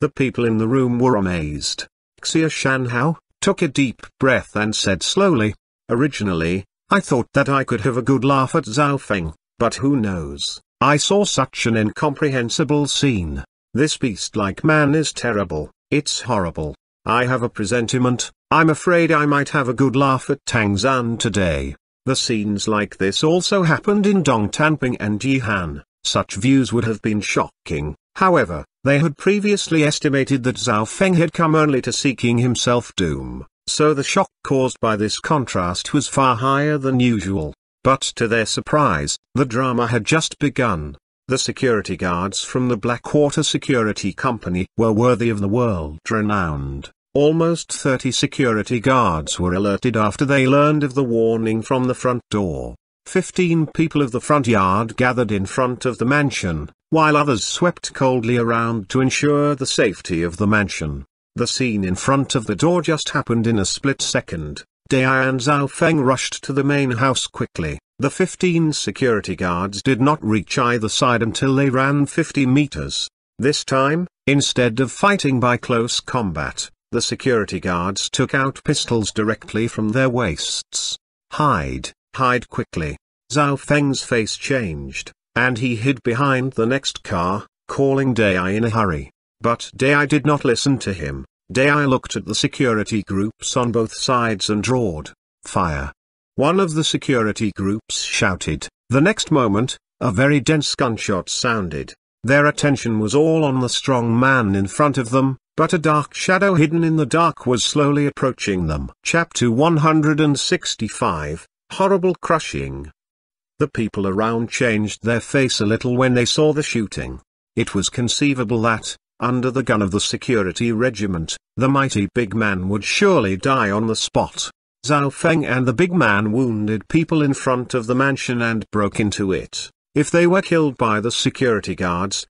The people in the room were amazed. Xia Shanhao took a deep breath and said slowly, "Originally, I thought that I could have a good laugh at Zhao Feng, but who knows, I saw such an incomprehensible scene. This beast-like man is terrible, it's horrible. I have a presentiment, I'm afraid I might have a good laugh at Tang Zan today." The scenes like this also happened in Dong Tanping and Yihan. Such views would have been shocking. However, they had previously estimated that Zhao Feng had come only to seeking himself doom, so the shock caused by this contrast was far higher than usual. But to their surprise, the drama had just begun. The security guards from the Blackwater Security Company were worthy of the world-renowned. Almost 30 security guards were alerted after they learned of the warning from the front door. 15 people of the front yard gathered in front of the mansion, while others swept coldly around to ensure the safety of the mansion. The scene in front of the door just happened in a split second. Dai and Zhao Feng rushed to the main house quickly. The 15 security guards did not reach either side until they ran 50 meters. This time, instead of fighting by close combat, the security guards took out pistols directly from their waists. Hide quickly. Zhao Feng's face changed, and he hid behind the next car, calling Dai in a hurry. But Dai did not listen to him. Dai looked at the security groups on both sides and roared, "Fire!" One of the security groups shouted. The next moment, a very dense gunshot sounded. Their attention was all on the strong man in front of them, but a dark shadow hidden in the dark was slowly approaching them. Chapter 165, Horrible Crushing. The people around changed their face a little when they saw the shooting. It was conceivable that, under the gun of the security regiment, the mighty big man would surely die on the spot. Zhao Feng and the big man wounded people in front of the mansion and broke into it. If they were killed by the security guards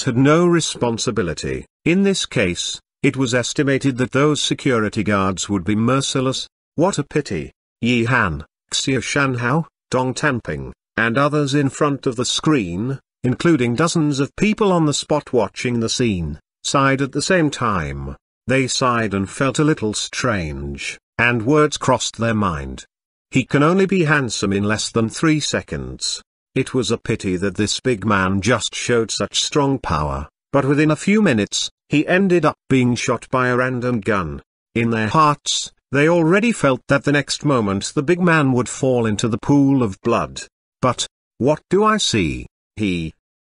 had no responsibility. In this case, it was estimated that those security guards would be merciless. What a pity. Yihan, Xia Shanhao, Dong Tanping, and others in front of the screen, including dozens of people on the spot watching the scene, sighed at the same time. They sighed and felt a little strange, and words crossed their mind. He can only be handsome in less than 3 seconds. It was a pity that this big man just showed such strong power, but within a few minutes, he ended up being shot by a random gun. In their hearts, they already felt that the next moment the big man would fall into the pool of blood. But, what do I see?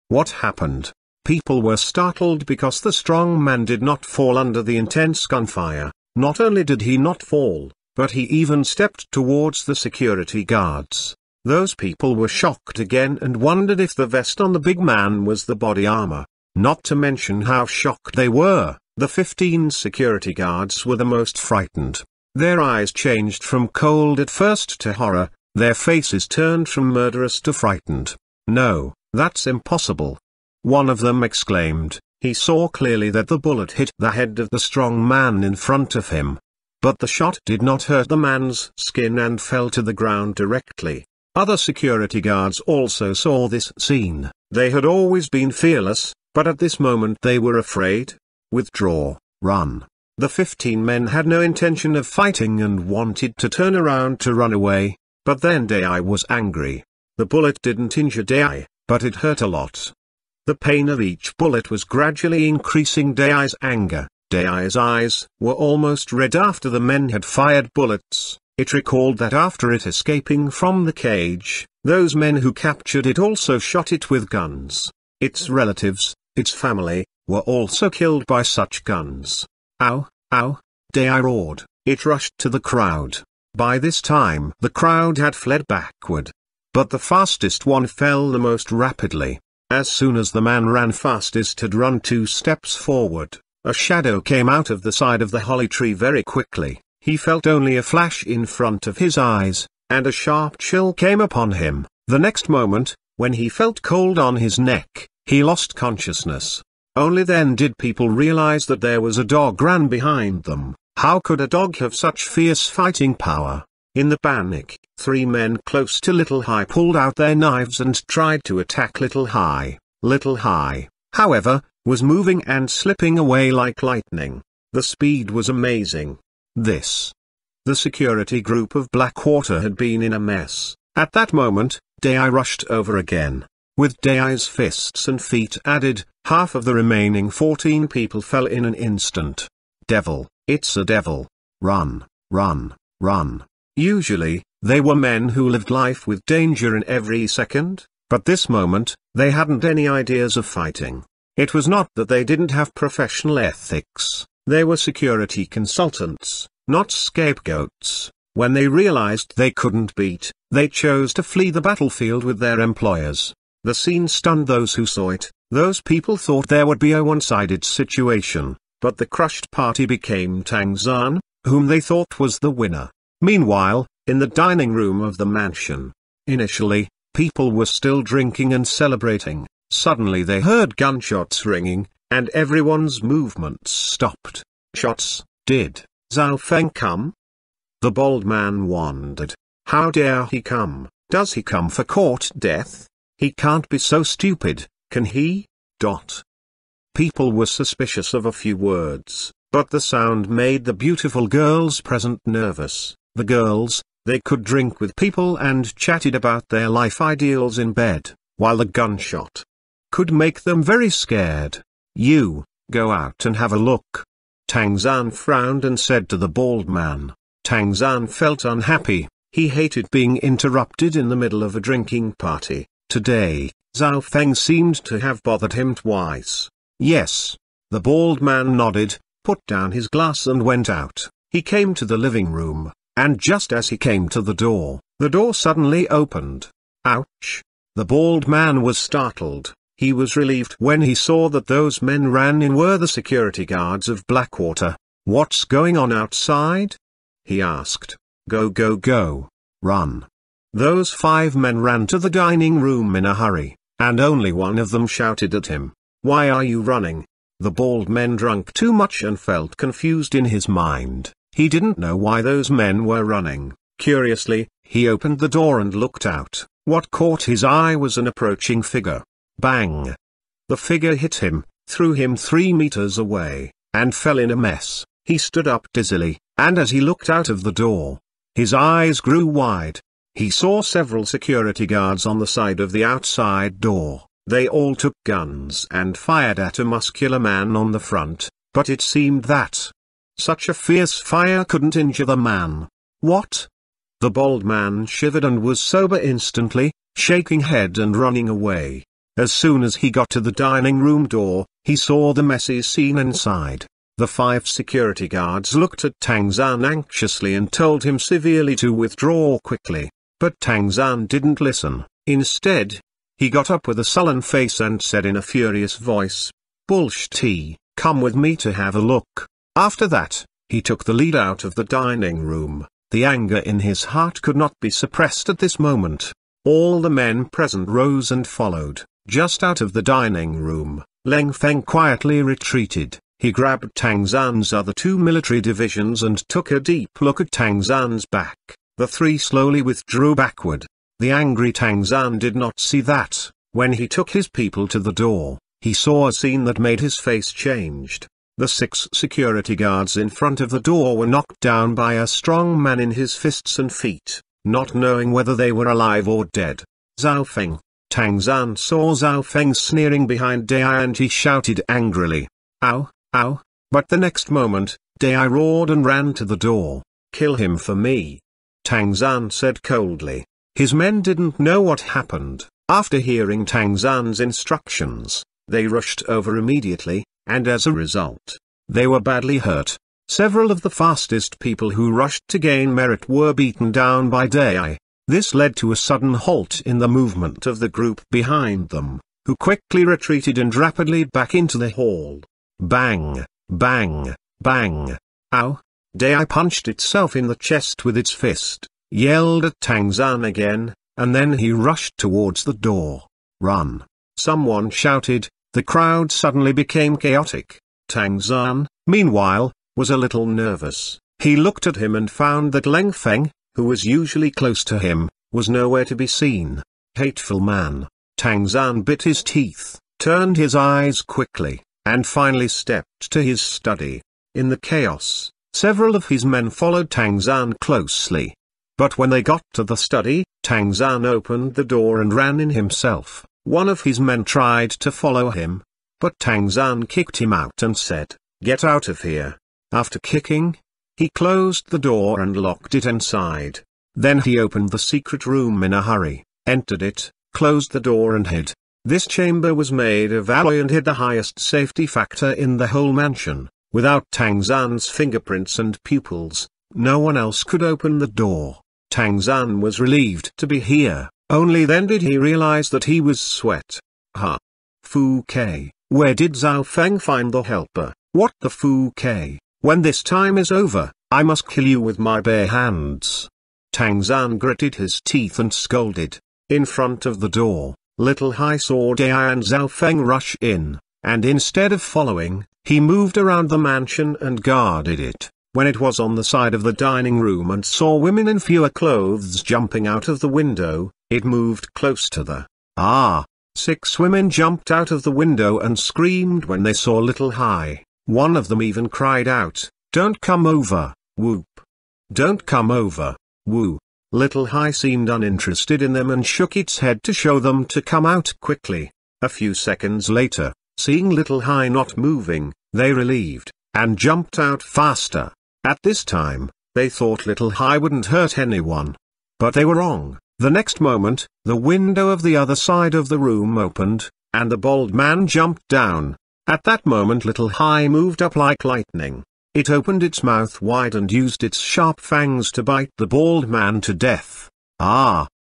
What happened? People were startled because the strong man did not fall under the intense gunfire. Not only did he not fall, but he even stepped towards the security guards. Those people were shocked again and wondered if the vest on the big man was the body armor. Not to mention how shocked they were, the 15 security guards were the most frightened. Their eyes changed from cold at first to horror, their faces turned from murderous to frightened. "No, that's impossible." One of them exclaimed. He saw clearly that the bullet hit the head of the strong man in front of him. But the shot did not hurt the man's skin and fell to the ground directly. Other security guards also saw this scene. They had always been fearless, but at this moment they were afraid. Withdraw, run. The 15 men had no intention of fighting and wanted to turn around to run away, but then Dai was angry. The bullet didn't injure Dai, but it hurt a lot. The pain of each bullet was gradually increasing Dai's anger. Dai's eyes were almost red after the men had fired bullets. It recalled that after it escaping from the cage, those men who captured it also shot it with guns. Its relatives, its family, were also killed by such guns. Ow, ow, Dai roared. It rushed to the crowd. By this time the crowd had fled backward. But the fastest one fell the most rapidly. As soon as the man ran fastest had run 2 steps forward, A shadow came out of the side of the holly tree very quickly. He felt only a flash in front of his eyes, and a sharp chill came upon him. The next moment, when he felt cold on his neck, he lost consciousness. Only then did people realize that there was a dog ran behind them. How could a dog have such fierce fighting power? In the panic, 3 men close to Little Hai pulled out their knives and tried to attack Little Hai. Little Hai, however, was moving and slipping away like lightning. The speed was amazing. The security group of Blackwater had been in a mess. At that moment, Dai rushed over again. With Dai's fists and feet added, half of the remaining 14 people fell in an instant. Devil, it's a devil. Run, run, run. Usually, they were men who lived life with danger in every second, but this moment, they hadn't any ideas of fighting. It was not that they didn't have professional ethics. They were security consultants, not scapegoats. When they realized they couldn't beat, they chose to flee the battlefield with their employers. The scene stunned those who saw it. Those people thought there would be a one-sided situation, but the crushed party became Tang Zan, whom they thought was the winner. Meanwhile, in the dining room of the mansion, initially, people were still drinking and celebrating. Suddenly they heard gunshots ringing, and everyone's movements stopped. Shots. Did Zhao Feng come? The bald man wondered. How dare he come? Does he come for court death? He can't be so stupid, can he? People were suspicious of a few words, but the sound made the beautiful girls present nervous. The girls, they could drink with people and chatted about their life ideals in bed, while the gunshot could make them very scared. You, go out and have a look. Tang Zan frowned and said to the bald man. Tang Zan felt unhappy. He hated being interrupted in the middle of a drinking party. Today, Zhao Feng seemed to have bothered him twice. Yes. The bald man nodded, put down his glass and went out. He came to the living room, and just as he came to the door suddenly opened. Ouch! The bald man was startled. He was relieved when he saw that those men ran in were the security guards of Blackwater. What's going on outside? He asked. Go go go. Run. Those 5 men ran to the dining room in a hurry, and only one of them shouted at him. Why are you running? The bald man drank too much and felt confused in his mind. He didn't know why those men were running. Curiously, he opened the door and looked out. What caught his eye was an approaching figure. Bang! The figure hit him, threw him 3 meters away, and fell in a mess. He stood up dizzily, and as he looked out of the door, his eyes grew wide. He saw several security guards on the side of the outside door. They all took guns and fired at a muscular man on the front, but it seemed that such a fierce fire couldn't injure the man. What? The bald man shivered and was sober instantly, shaking head and running away. As soon as he got to the dining room door, he saw the messy scene inside. The 5 security guards looked at Tang Zan anxiously and told him severely to withdraw quickly. But Tang Zan didn't listen. Instead, he got up with a sullen face and said in a furious voice, Bullshit, come with me to have a look. After that, he took the lead out of the dining room. The anger in his heart could not be suppressed at this moment. All the men present rose and followed. Just out of the dining room, Leng Feng quietly retreated. He grabbed Tang Zan's other 2 military divisions and took a deep look at Tang Zan's back. The 3 slowly withdrew backward. The angry Tang Zan did not see that. When he took his people to the door, he saw a scene that made his face changed. The 6 security guards in front of the door were knocked down by a strong man in his fists and feet, not knowing whether they were alive or dead. Zhao Feng. Tang Zan saw Zhao Feng sneering behind Dai and he shouted angrily, Ow, ow, but the next moment, Dai roared and ran to the door. Kill him for me. Tang Zan said coldly. His men didn't know what happened. After hearing Tang Zan's instructions, they rushed over immediately, and as a result, they were badly hurt. Several of the fastest people who rushed to gain merit were beaten down by Dai. This led to a sudden halt in the movement of the group behind them, who quickly retreated and rapidly back into the hall. Bang! Bang, bang. Ow! Dai punched itself in the chest with its fist, yelled at Tang Zhan again, and then he rushed towards the door. Run! Someone shouted. The crowd suddenly became chaotic. Tang Zhan, meanwhile, was a little nervous. He looked at him and found that Leng Feng, who was usually close to him, was nowhere to be seen. Hateful man. Tang Zhan bit his teeth, turned his eyes quickly, and finally stepped to his study. In the chaos, several of his men followed Tang Zhan closely. But when they got to the study, Tang Zhan opened the door and ran in himself. One of his men tried to follow him, but Tang Zhan kicked him out and said, "Get out of here." After kicking, he closed the door and locked it inside. Then he opened the secret room in a hurry, entered it, closed the door and hid. This chamber was made of alloy and had the highest safety factor in the whole mansion. Without Tang Zhan's fingerprints and pupils, no one else could open the door. Tang Zhan was relieved to be here. Only then did he realize that he was sweat. Fu Ke, where did Zhao Feng find the helper? What the Fu Ke? When this time is over, I must kill you with my bare hands. Tang Zhan gritted his teeth and scolded. In front of the door, Little Hai saw Dai and Zhao Feng rush in, and instead of following, he moved around the mansion and guarded it. When it was on the side of the dining room and saw women in fewer clothes jumping out of the window, it moved close to the 6 women jumped out of the window and screamed when they saw Little Hai. One of them even cried out, "Don't come over, whoop. Don't come over, woo." Little Hai seemed uninterested in them and shook its head to show them to come out quickly. A few seconds later, seeing Little Hai not moving, they relieved, and jumped out faster. At this time, they thought Little Hai wouldn't hurt anyone. But they were wrong. The next moment, the window of the other side of the room opened, and the bald man jumped down. At that moment Little Hai moved up like lightning. It opened its mouth wide and used its sharp fangs to bite the bald man to death.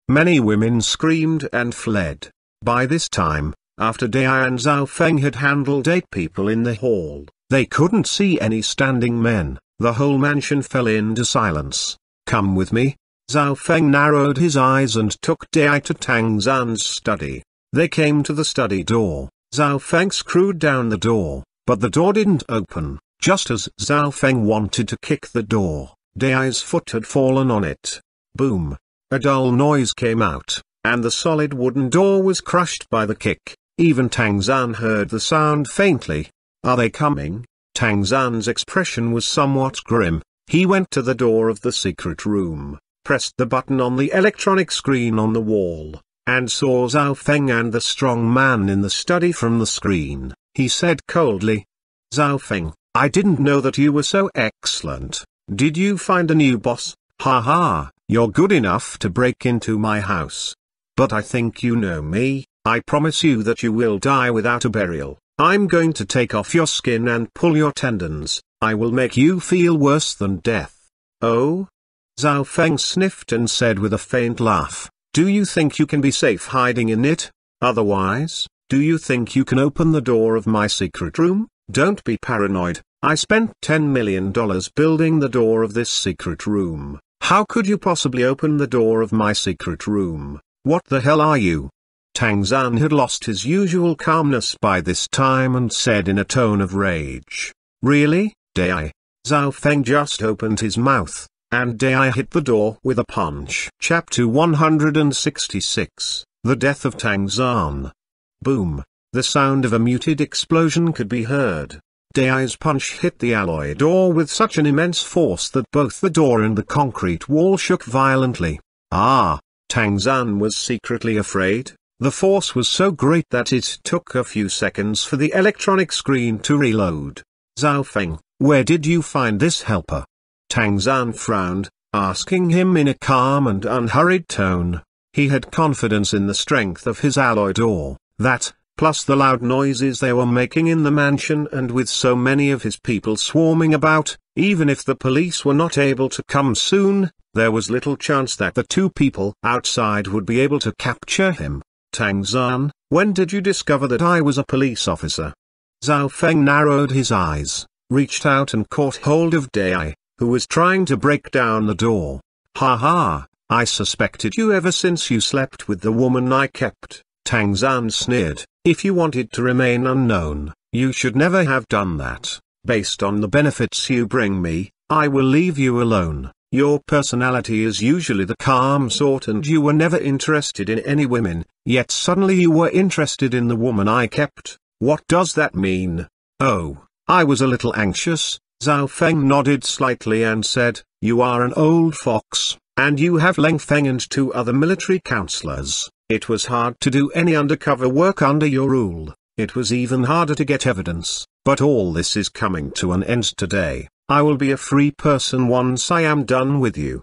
Many women screamed and fled. By this time, after Dai and Zhao Feng had handled 8 people in the hall, they couldn't see any standing men. The whole mansion fell into silence. "Come with me." Zhao Feng narrowed his eyes and took Dai to Tang Zhan's study. They came to the study door. Zhao Feng screwed down the door, but the door didn't open. Just as Zhao Feng wanted to kick the door, Dai's foot had fallen on it. Boom! A dull noise came out, and the solid wooden door was crushed by the kick. Even Tang Zhan heard the sound faintly. "Are they coming?" Tang Zhan's expression was somewhat grim. He went to the door of the secret room, pressed the button on the electronic screen on the wall, and saw Zhao Feng and the strong man in the study from the screen. He said coldly, "Zhao Feng, I didn't know that you were so excellent. Did you find a new boss? You're good enough to break into my house. But I think you know me. I promise you that you will die without a burial. I'm going to take off your skin and pull your tendons. I will make you feel worse than death." "Oh?" Zhao Feng sniffed and said with a faint laugh, "Do you think you can be safe hiding in it? Otherwise, do you think you can open the door of my secret room? Don't be paranoid. I spent $10 million building the door of this secret room. How could you possibly open the door of my secret room? What the hell are you?" Tang Zhan had lost his usual calmness by this time and said in a tone of rage, "Really, Dai?" Zhao Feng just opened his mouth, and Dai hit the door with a punch. Chapter 166, The Death of Tang Zhan. Boom! The sound of a muted explosion could be heard. Dai's punch hit the alloy door with such an immense force that both the door and the concrete wall shook violently. Tang Zhan was secretly afraid. The force was so great that it took a few seconds for the electronic screen to reload. "Zhao Feng, where did you find this helper?" Tang Zhan frowned, asking him in a calm and unhurried tone. He had confidence in the strength of his alloy door. That, plus the loud noises they were making in the mansion and with so many of his people swarming about, even if the police were not able to come soon, there was little chance that the 2 people outside would be able to capture him. "Tang Zhan, when did you discover that I was a police officer?" Zhao Feng narrowed his eyes. reached out and caught hold of Dai, who was trying to break down the door. "Ha ha, I suspected you ever since you slept with the woman I kept," Tang Zhan sneered. "If you wanted to remain unknown, you should never have done that. Based on the benefits you bring me, I will leave you alone. Your personality is usually the calm sort and you were never interested in any women, yet suddenly you were interested in the woman I kept. What does that mean?" "Oh, I was a little anxious." Zhao Feng nodded slightly and said, "You are an old fox, and you have Leng Feng and 2 other military counselors. It was hard to do any undercover work under your rule. It was even harder to get evidence, but all this is coming to an end today. I will be a free person once I am done with you."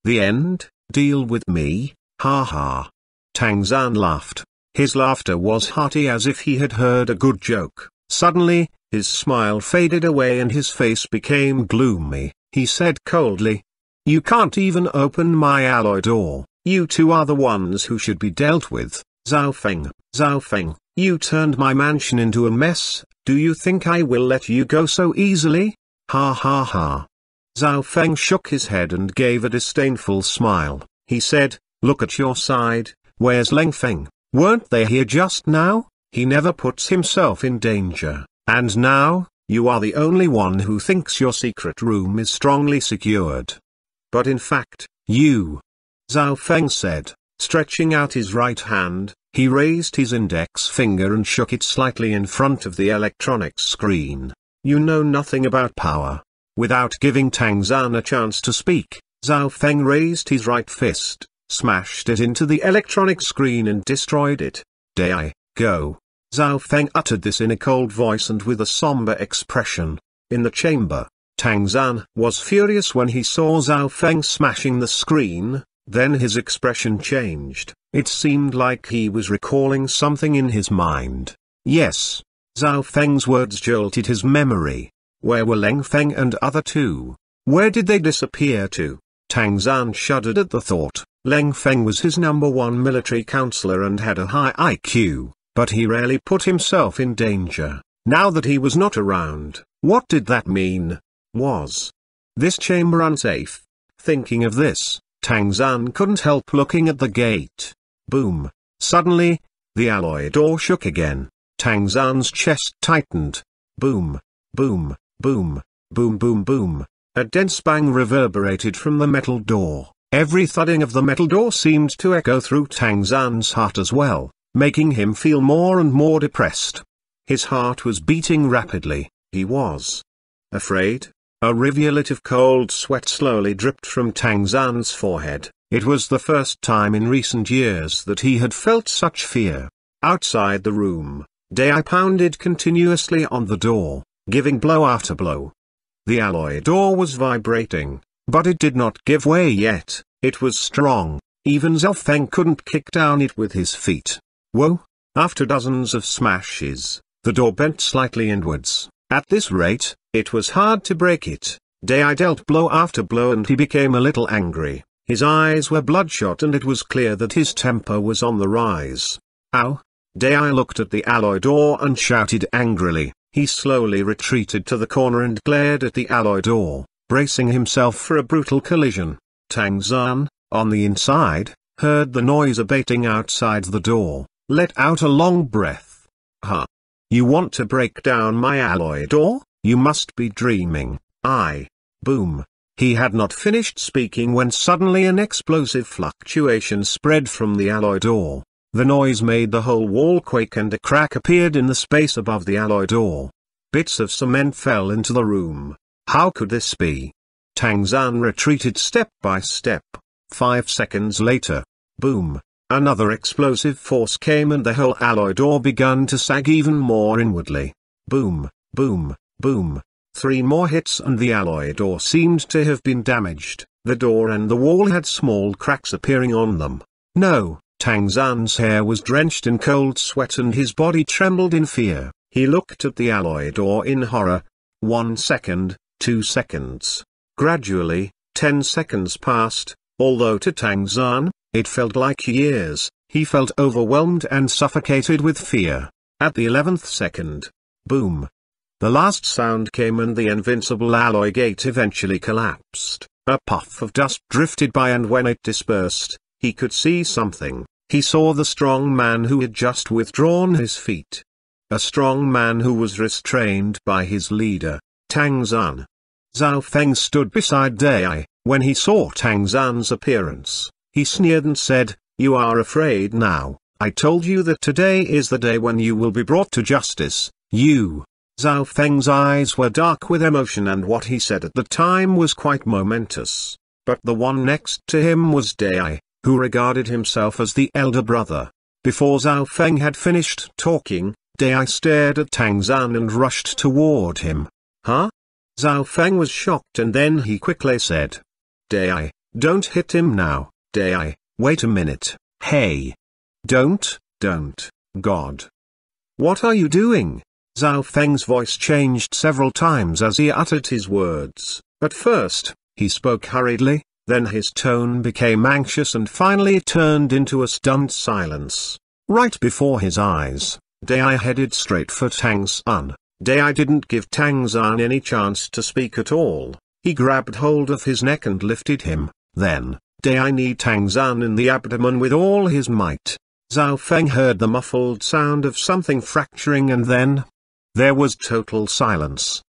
"The end? Deal with me? Ha ha." Tang Zhan laughed. His laughter was hearty as if he had heard a good joke. Suddenly, his smile faded away and his face became gloomy. He said coldly, "You can't even open my alloy door. You two are the ones who should be dealt with." Zhao Feng, you turned my mansion into a mess. Do you think I will let you go so easily? Ha ha ha. Zhao Feng shook his head and gave a disdainful smile. He said, "Look at your side, where's Leng Feng? Weren't they here just now? He never puts himself in danger, and now, you are the only one who thinks your secret room is strongly secured. But in fact, you..." Zhao Feng said, stretching out his right hand. He raised his index finger and shook it slightly in front of the electronics screen. "You know nothing about power." Without giving Tang Zhan a chance to speak, Zhao Feng raised his right fist, smashed it into the electronic screen and destroyed it. "Dai, go." Zhao Feng uttered this in a cold voice and with a somber expression. In the chamber, Tang Zhan was furious when he saw Zhao Feng smashing the screen. Then his expression changed. It seemed like he was recalling something in his mind. Yes. Zhao Feng's words jolted his memory. Where were Leng Feng and other two? Where did they disappear to? Tang Zhan shuddered at the thought. Leng Feng was his #1 military counselor and had a high IQ, but he rarely put himself in danger. Now that he was not around, what did that mean? Was this chamber unsafe? Thinking of this, Tang Zhan couldn't help looking at the gate. Boom. Suddenly, the alloy door shook again. Tang Zhan's chest tightened. Boom, boom, boom, boom boom boom. A dense bang reverberated from the metal door. Every thudding of the metal door seemed to echo through Tang Zhan's heart as well, making him feel more and more depressed. His heart was beating rapidly. He was afraid. A rivulet of cold sweat slowly dripped from Tang Zhan's forehead. It was the first time in recent years that he had felt such fear. Outside the room, Dai pounded continuously on the door, giving blow after blow. The alloy door was vibrating, but it did not give way yet. It was strong. Even Zhao Feng couldn't kick down it with his feet. Whoa! After dozens of smashes, the door bent slightly inwards. At this rate, it was hard to break it. Dai dealt blow after blow and he became a little angry. His eyes were bloodshot and it was clear that his temper was on the rise. Ow! Dai looked at the alloy door and shouted angrily. He slowly retreated to the corner and glared at the alloy door, bracing himself for a brutal collision. Tang Zhan, on the inside, heard the noise abating outside the door, let out a long breath. "Huh? You want to break down my alloy door? You must be dreaming." Boom. He had not finished speaking when suddenly an explosive fluctuation spread from the alloy door. The noise made the whole wall quake and a crack appeared in the space above the alloy door. Bits of cement fell into the room. How could this be? Tang Zhan retreated step by step. 5 seconds later, boom, another explosive force came and the whole alloy door began to sag even more inwardly. Boom, boom, boom. 3 more hits and the alloy door seemed to have been damaged. The door and the wall had small cracks appearing on them. No, Tang Zhan's hair was drenched in cold sweat and his body trembled in fear. He looked at the alloy door in horror. 1 second, 2 seconds. Gradually, 10 seconds passed, although to Tang Zhan, it felt like years. He felt overwhelmed and suffocated with fear. At the 11th second, boom. The last sound came and the invincible alloy gate eventually collapsed. A puff of dust drifted by, and when it dispersed, he could see something. He saw the strong man who had just withdrawn his feet. A strong man who was restrained by his leader, Tang Zan. Zhao Feng stood beside Dai. When he saw Tang Zan's appearance, he sneered and said, "You are afraid now. I told you that today is the day when you will be brought to justice, you." Zhao Feng's eyes were dark with emotion, and what he said at the time was quite momentous. But the one next to him was Dai, who regarded himself as the elder brother. Before Zhao Feng had finished talking, Dai stared at Tang Zan and rushed toward him. "Huh?" Zhao Feng was shocked, and then he quickly said, "Dai, don't hit him now, Dai, wait a minute, hey. Don't, God. What are you doing?" Zhao Feng's voice changed several times as he uttered his words. At first, he spoke hurriedly, then his tone became anxious and finally turned into a stunned silence. Right before his eyes, Dai headed straight for Tang Zan. Dai didn't give Tang Zan any chance to speak at all. He grabbed hold of his neck and lifted him. Then, Dai kneed Tang Zan in the abdomen with all his might. Zhao Feng heard the muffled sound of something fracturing, and then there was total silence.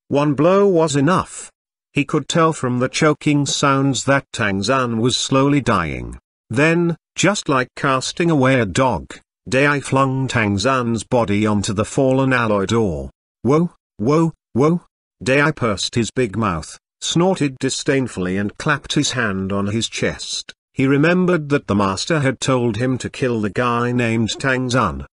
One blow was enough. He could tell from the choking sounds that Tang Zan was slowly dying. Then, just like casting away a dog, Dai flung Tang Zan's body onto the fallen alloy door. "Whoa, whoa, whoa!" Dai pursed his big mouth, snorted disdainfully and clapped his hand on his chest. He remembered that the master had told him to kill the guy named Tang Zan.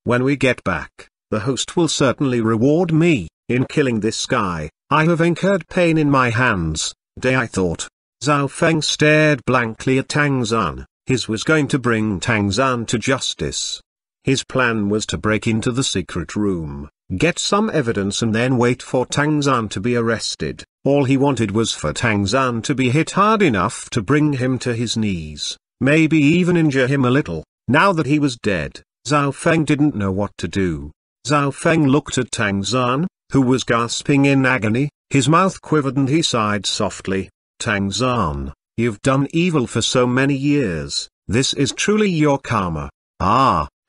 When we get back, the host will certainly reward me. In killing this guy, I have incurred pain in my hands, Dai thought. Zhao Feng stared blankly at Tang Zan. His was going to bring Tang Zan to justice. His plan was to break into the secret room, get some evidence, and then wait for Tang Zan to be arrested. All he wanted was for Tang Zan to be hit hard enough to bring him to his knees, maybe even injure him a little. Now that he was dead, Zhao Feng didn't know what to do. Zhao Feng looked at Tang Zan, who was gasping in agony. His mouth quivered and he sighed softly. "Tang Zan, you've done evil for so many years. This is truly your karma."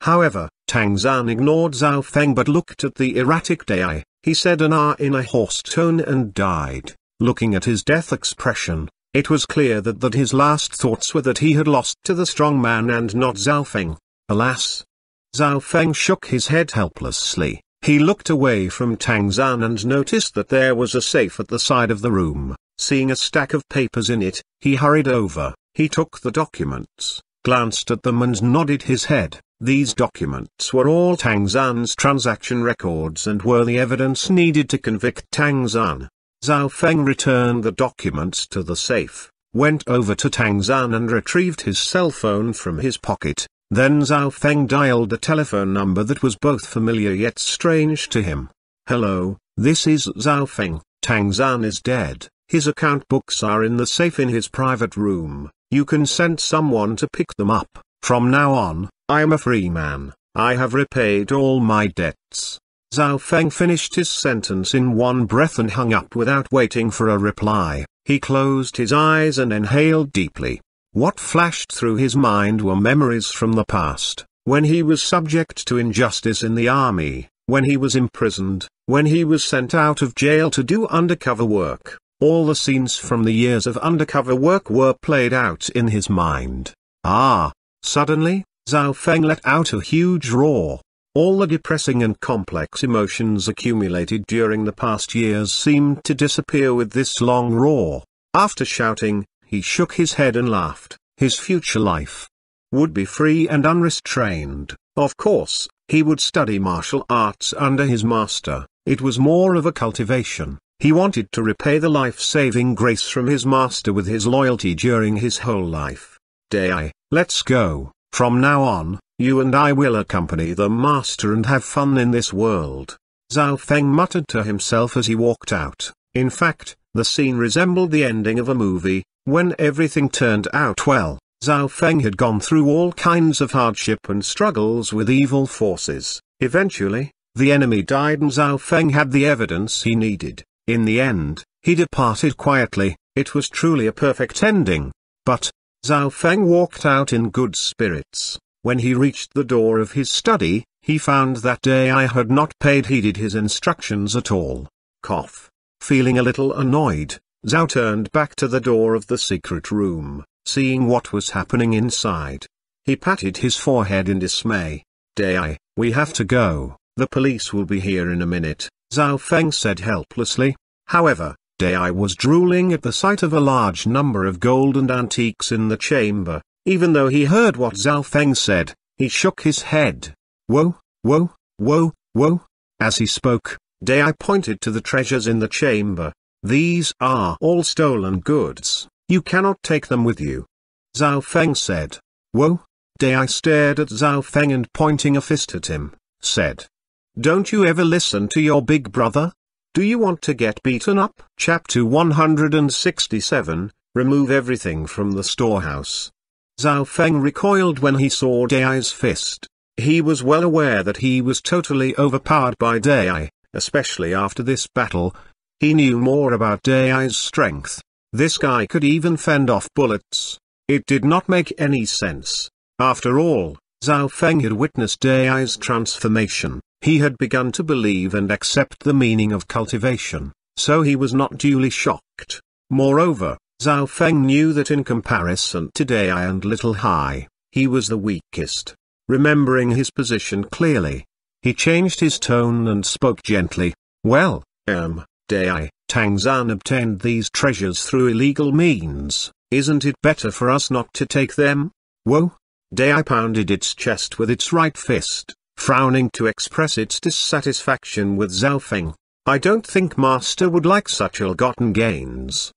However, Tang Zan ignored Zhao Feng but looked at the erratic Dai. He said an in a hoarse tone and died. Looking at his death expression, it was clear that his last thoughts were that he had lost to the strong man and not Zhao Feng. Alas! Zhao Feng shook his head helplessly. He looked away from Tang Zan and noticed that there was a safe at the side of the room. Seeing a stack of papers in it, he hurried over. He took the documents, glanced at them and nodded his head. These documents were all Tang Zan's transaction records and were the evidence needed to convict Tang Zan. Zhao Feng returned the documents to the safe, went over to Tang Zan and retrieved his cell phone from his pocket. Then Zhao Feng dialed a telephone number that was both familiar yet strange to him. "Hello, this is Zhao Feng. Tang Zan is dead. His account books are in the safe in his private room. You can send someone to pick them up. From now on, I am a free man. I have repaid all my debts." Zhao Feng finished his sentence in one breath and hung up without waiting for a reply. He closed his eyes and inhaled deeply. What flashed through his mind were memories from the past, when he was subject to injustice in the army, when he was imprisoned, when he was sent out of jail to do undercover work. All the scenes from the years of undercover work were played out in his mind. Suddenly, Zhao Feng let out a huge roar. All the depressing and complex emotions accumulated during the past years seemed to disappear with this long roar. After shouting, he shook his head and laughed. His future life would be free and unrestrained. Of course, he would study martial arts under his master. It was more of a cultivation. He wanted to repay the life-saving grace from his master with his loyalty during his whole life. "Dai, let's go. From now on, you and I will accompany the master and have fun in this world." Zhao Feng muttered to himself as he walked out. In fact, the scene resembled the ending of a movie, when everything turned out well. Zhao Feng had gone through all kinds of hardship and struggles with evil forces. Eventually, The enemy died and Zhao Feng had the evidence he needed. In the end, he departed quietly. It was truly a perfect ending. But Zhao Feng walked out in good spirits. When he reached the door of his study, he found that Dai had not paid heeded his instructions at all. Cough. Feeling a little annoyed, Zhao turned back to the door of the secret room, seeing what was happening inside. He patted his forehead in dismay. Dai, we have to go, the police will be here in a minute, Zhao Feng said helplessly. However, Dai was drooling at the sight of a large number of gold and antiques in the chamber. Even though he heard what Zhao Feng said, he shook his head. Whoa, whoa, whoa, whoa. As he spoke, Dai pointed to the treasures in the chamber. These are all stolen goods. You cannot take them with you. Zhao Feng said. Whoa. Dai stared at Zhao Feng and pointing a fist at him, said. Don't you ever listen to your big brother? Do you want to get beaten up? Chapter 167, Remove everything from the storehouse. Zhao Feng recoiled when he saw Dai's fist. He was well aware that he was totally overpowered by Dai, especially after this battle. He knew more about Dai's strength. This guy could even fend off bullets. It did not make any sense. After all, Zhao Feng had witnessed Dai's transformation. He had begun to believe and accept the meaning of cultivation, so he was not duly shocked. Moreover, Zhao Feng knew that in comparison to Dai and Little Hai, he was the weakest. Remembering his position clearly, he changed his tone and spoke gently. Well, Dai, Tang Zan obtained these treasures through illegal means. Isn't it better for us not to take them? Whoa! Dai pounded its chest with its right fist, frowning to express its dissatisfaction with Zhao Feng. I don't think Master would like such ill-gotten gains.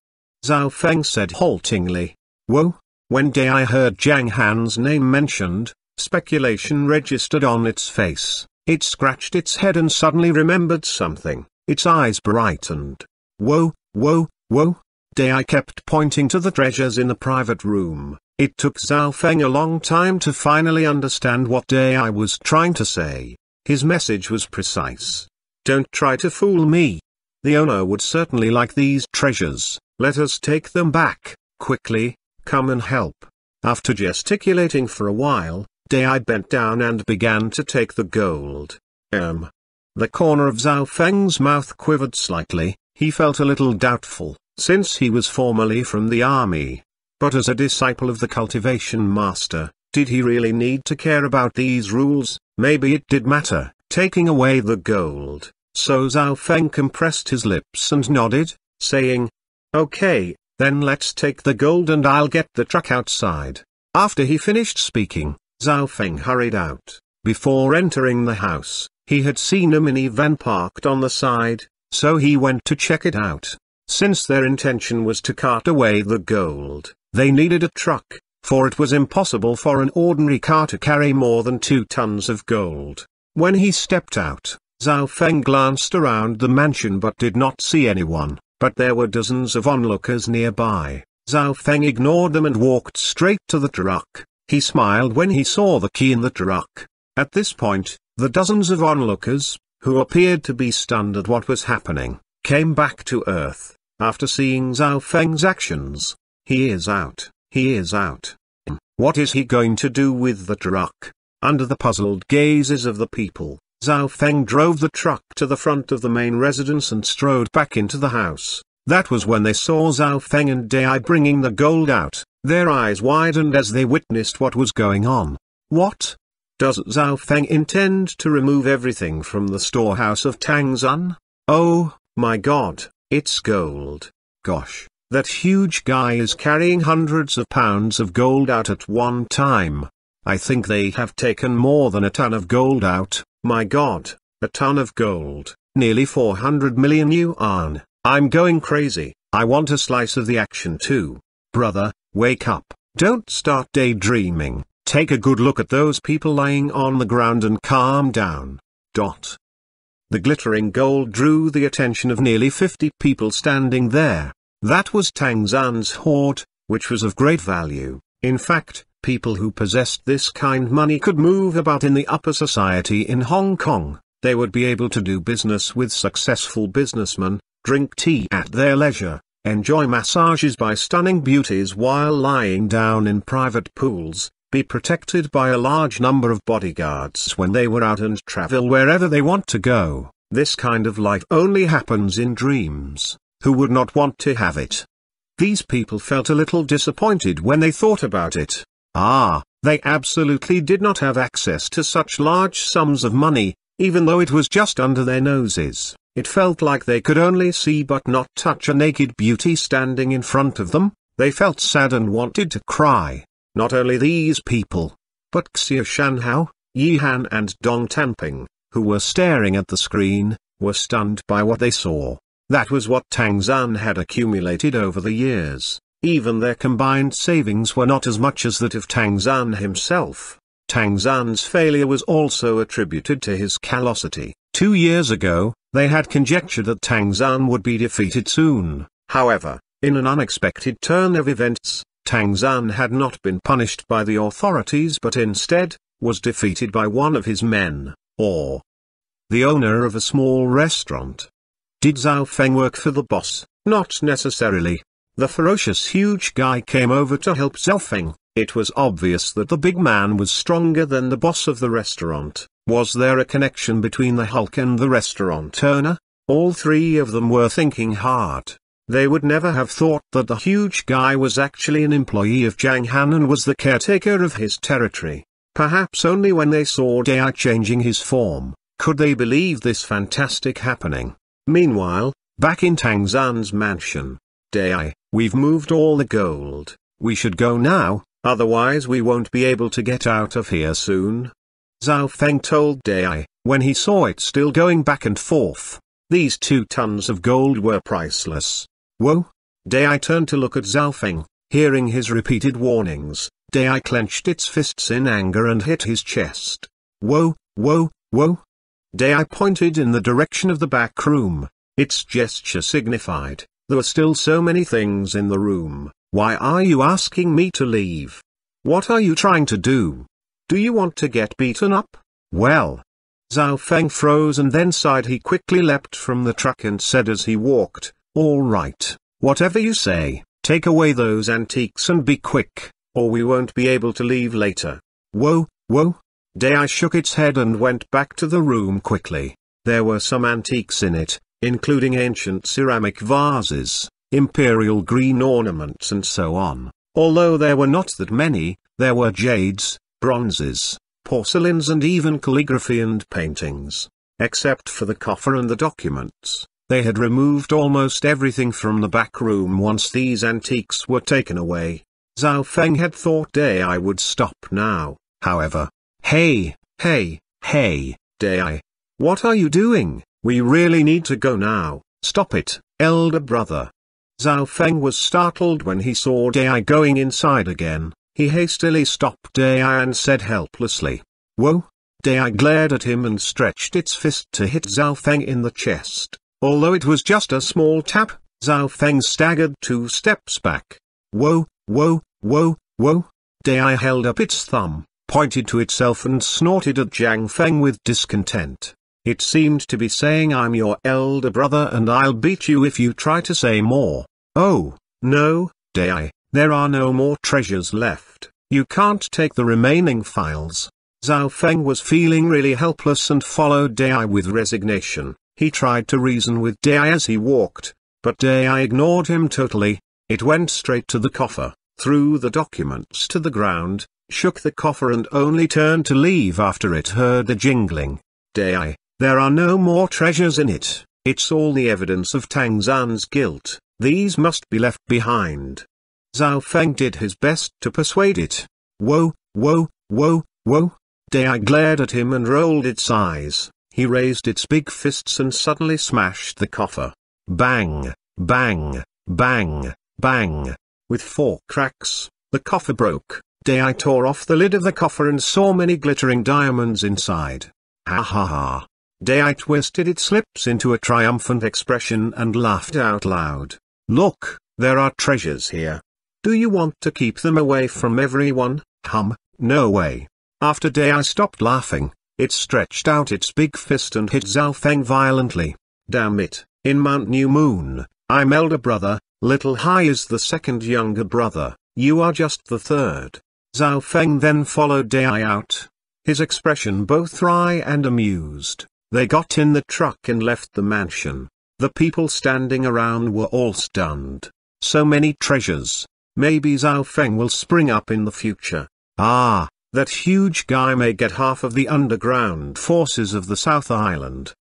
Zhao Feng said haltingly. Whoa! When Dai heard Zhang Han's name mentioned, speculation registered on its face. It scratched its head and suddenly remembered something. Its eyes brightened. Whoa, whoa, whoa! Dai kept pointing to the treasures in the private room. It took Zhao Feng a long time to finally understand what Dai was trying to say. His message was precise. Don't try to fool me. The owner would certainly like these treasures. Let us take them back, quickly, come and help. After gesticulating for a while, Dai bent down and began to take the gold. The corner of Zhao Feng's mouth quivered slightly. He felt a little doubtful, since he was formerly from the army. But as a disciple of the cultivation master, did he really need to care about these rules? Maybe it did matter, taking away the gold. So Zhao Feng compressed his lips and nodded, saying, Okay, then let's take the gold and I'll get the truck outside. After he finished speaking, Zhao Feng hurried out. Before entering the house, he had seen a minivan parked on the side, so he went to check it out. Since their intention was to cart away the gold, they needed a truck, for it was impossible for an ordinary car to carry more than 2 tons of gold. When he stepped out, Zhao Feng glanced around the mansion but did not see anyone, but there were dozens of onlookers nearby. Zhao Feng ignored them and walked straight to the truck. He smiled when he saw the key in the truck. At this point, the dozens of onlookers, who appeared to be stunned at what was happening, came back to earth. After seeing Zhao Feng's actions, he is out, he is out. What is he going to do with the truck? Under the puzzled gazes of the people, Zhao Feng drove the truck to the front of the main residence and strode back into the house. That was when they saw Zhao Feng and Dai bringing the gold out. Their eyes widened as they witnessed what was going on. What? Does Zhao Feng intend to remove everything from the storehouse of Tang Zan? Oh, my God, it's gold. Gosh, that huge guy is carrying hundreds of pounds of gold out at one time. I think they have taken more than a ton of gold out. My God, a ton of gold, nearly 400 million yuan. I'm going crazy. I want a slice of the action too. Brother, wake up. Don't start daydreaming. Take a good look at those people lying on the ground and calm down. The glittering gold drew the attention of nearly 50 people standing there. That was Tang Zan's hoard, which was of great value. In fact, people who possessed this kind of money could move about in the upper society in Hong Kong. They would be able to do business with successful businessmen, drink tea at their leisure, enjoy massages by stunning beauties while lying down in private pools, be protected by a large number of bodyguards when they were out and travel wherever they want to go. This kind of life only happens in dreams. Who would not want to have it? These people felt a little disappointed when they thought about it. They absolutely did not have access to such large sums of money, even though it was just under their noses. It felt like they could only see but not touch a naked beauty standing in front of them. They felt sad and wanted to cry. Not only these people, but Xia Shanhao, Yi Han and Dong Tanping, who were staring at the screen, were stunned by what they saw. That was what Tang Zhan had accumulated over the years. Even their combined savings were not as much as that of Tang Zhan himself. Tang Zhan's failure was also attributed to his callosity. 2 years ago, they had conjectured that Tang Zhan would be defeated soon. However, in an unexpected turn of events, Tang Zhan had not been punished by the authorities but instead, was defeated by one of his men, or the owner of a small restaurant. Did Zhao Feng work for the boss? Not necessarily. The ferocious huge guy came over to help Zhao Feng. It was obvious that the big man was stronger than the boss of the restaurant. Was there a connection between the Hulk and the restaurant owner? All three of them were thinking hard. They would never have thought that the huge guy was actually an employee of Zhang Han and was the caretaker of his territory. Perhaps only when they saw Dai changing his form, could they believe this fantastic happening. Meanwhile, back in Tang Zhan's mansion, Dai, we've moved all the gold. We should go now, otherwise we won't be able to get out of here soon. Zhao Feng told Dai, when he saw it still going back and forth. These 2 tons of gold were priceless. Whoa! Dai turned to look at Zhao Feng. Hearing his repeated warnings, Dai clenched its fists in anger and hit his chest. Whoa, whoa, whoa! Dai pointed in the direction of the back room. Its gesture signified, there were still so many things in the room. Why are you asking me to leave? What are you trying to do? Do you want to get beaten up? Well. Zhao Feng froze and then sighed. He quickly leapt from the truck and said as he walked, all right, whatever you say, take away those antiques and be quick, or we won't be able to leave later. Whoa, whoa! Dai shook its head and went back to the room quickly. There were some antiques in it, including ancient ceramic vases, imperial green ornaments and so on. Although there were not that many, there were jades, bronzes, porcelains and even calligraphy and paintings. Except for the coffer and the documents, they had removed almost everything from the back room once these antiques were taken away. Zhao Feng had thought Dai would stop now, however. Hey, Dai. What are you doing? We really need to go now. Stop it, elder brother. Zhao Feng was startled when he saw Dai going inside again. He hastily stopped Dai and said helplessly, whoa! Dai glared at him and stretched its fist to hit Zhao Feng in the chest. Although it was just a small tap, Zhao Feng staggered 2 steps back. Whoa, whoa, whoa, whoa! Dai held up its thumb, pointed to itself and snorted at Zhang Feng with discontent. It seemed to be saying, I'm your elder brother and I'll beat you if you try to say more. Oh, no, Dai, there are no more treasures left. You can't take the remaining files. Zhao Feng was feeling really helpless and followed Dai with resignation. He tried to reason with Dai as he walked, but Dai ignored him totally. It went straight to the coffer, threw the documents to the ground, shook the coffer and only turned to leave after it heard a jingling. Dai, there are no more treasures in it. It's all the evidence of Tang Zhan's guilt. These must be left behind. Zhao Feng did his best to persuade it. Whoa, whoa, whoa, whoa! Dai glared at him and rolled its eyes. He raised its big fists and suddenly smashed the coffer. Bang, bang, bang, bang. With 4 cracks, the coffer broke. Dai tore off the lid of the coffer and saw many glittering diamonds inside. Ha ha ha. Dai twisted its lips into a triumphant expression and laughed out loud. Look, there are treasures here. Do you want to keep them away from everyone? No way. After Dai stopped laughing, It stretched out its big fist and hit Zhao Feng violently. Damn it, in Mount New Moon, I'm elder brother, Little Hai is the second younger brother, you are just the third. Zhao Feng then followed Dai out. His expression both wry and amused. They got in the truck and left the mansion. The people standing around were all stunned. So many treasures. Maybe Zhao Feng will spring up in the future. Ah, that huge guy may get half of the underground forces of the South Island.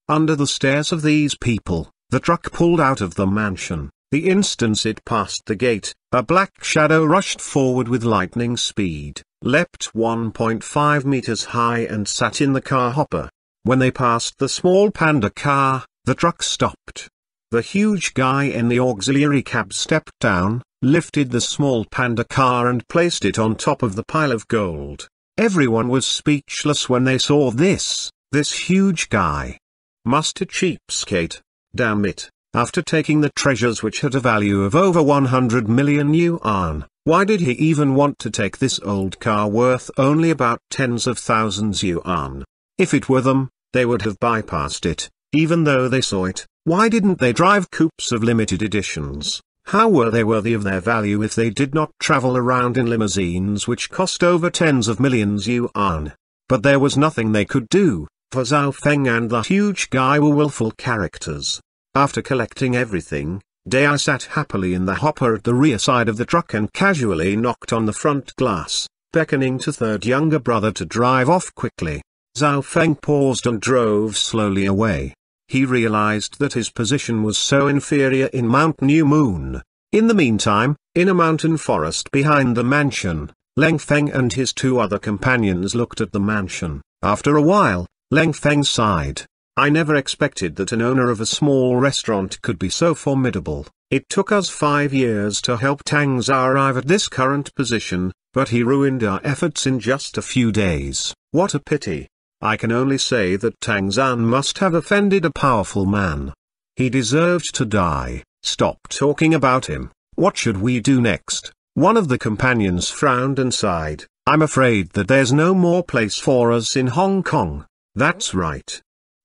Under the stares of these people, the truck pulled out of the mansion. The instant it passed the gate, a black shadow rushed forward with lightning speed, leapt 1.5 meters high and sat in the car hopper. When they passed the small panda car, the truck stopped. The huge guy in the auxiliary cab stepped down, lifted the small panda car and placed it on top of the pile of gold. Everyone was speechless when they saw this huge guy. Must a cheapskate, damn it. After taking the treasures which had a value of over 100 million yuan, why did he even want to take this old car worth only about tens of thousands yuan? If it were them, they would have bypassed it, even though they saw it. Why didn't they drive coupes of limited editions? How were they worthy of their value if they did not travel around in limousines which cost over tens of millions yuan? But there was nothing they could do, for Zhao Feng and the huge guy were willful characters. After collecting everything, Dai sat happily in the hopper at the rear side of the truck and casually knocked on the front glass, beckoning to third younger brother to drive off quickly. Zhao Feng paused and drove slowly away. He realized that his position was so inferior in Mount New Moon. In the meantime, in a mountain forest behind the mansion, Leng Feng and his two other companions looked at the mansion. After a while, Leng Feng sighed. I never expected that an owner of a small restaurant could be so formidable. It took us 5 years to help Tang Zha arrive at this current position, but he ruined our efforts in just a few days. What a pity. I can only say that Tang Zhan must have offended a powerful man. He deserved to die. Stop talking about him. What should we do next? One of the companions frowned and sighed. I'm afraid that there's no more place for us in Hong Kong. That's right.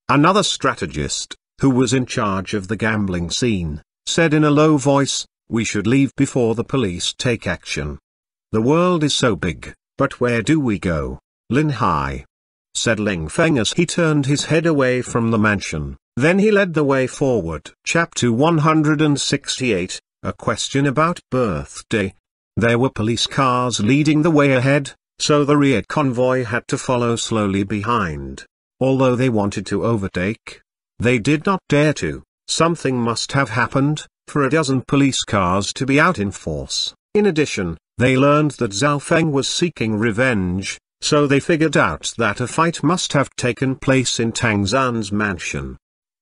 Another strategist, who was in charge of the gambling scene, said in a low voice, we should leave before the police take action. The world is so big, but where do we go? Lin Hai, said Leng Feng as he turned his head away from the mansion. Then he led the way forward. Chapter 168, A Question About Birthday. There were police cars leading the way ahead, so the rear convoy had to follow slowly behind. Although they wanted to overtake, they did not dare to. Something must have happened, for a dozen police cars to be out in force. In addition, they learned that Zhao Feng was seeking revenge, so they figured out that a fight must have taken place in Tang Zhan's mansion.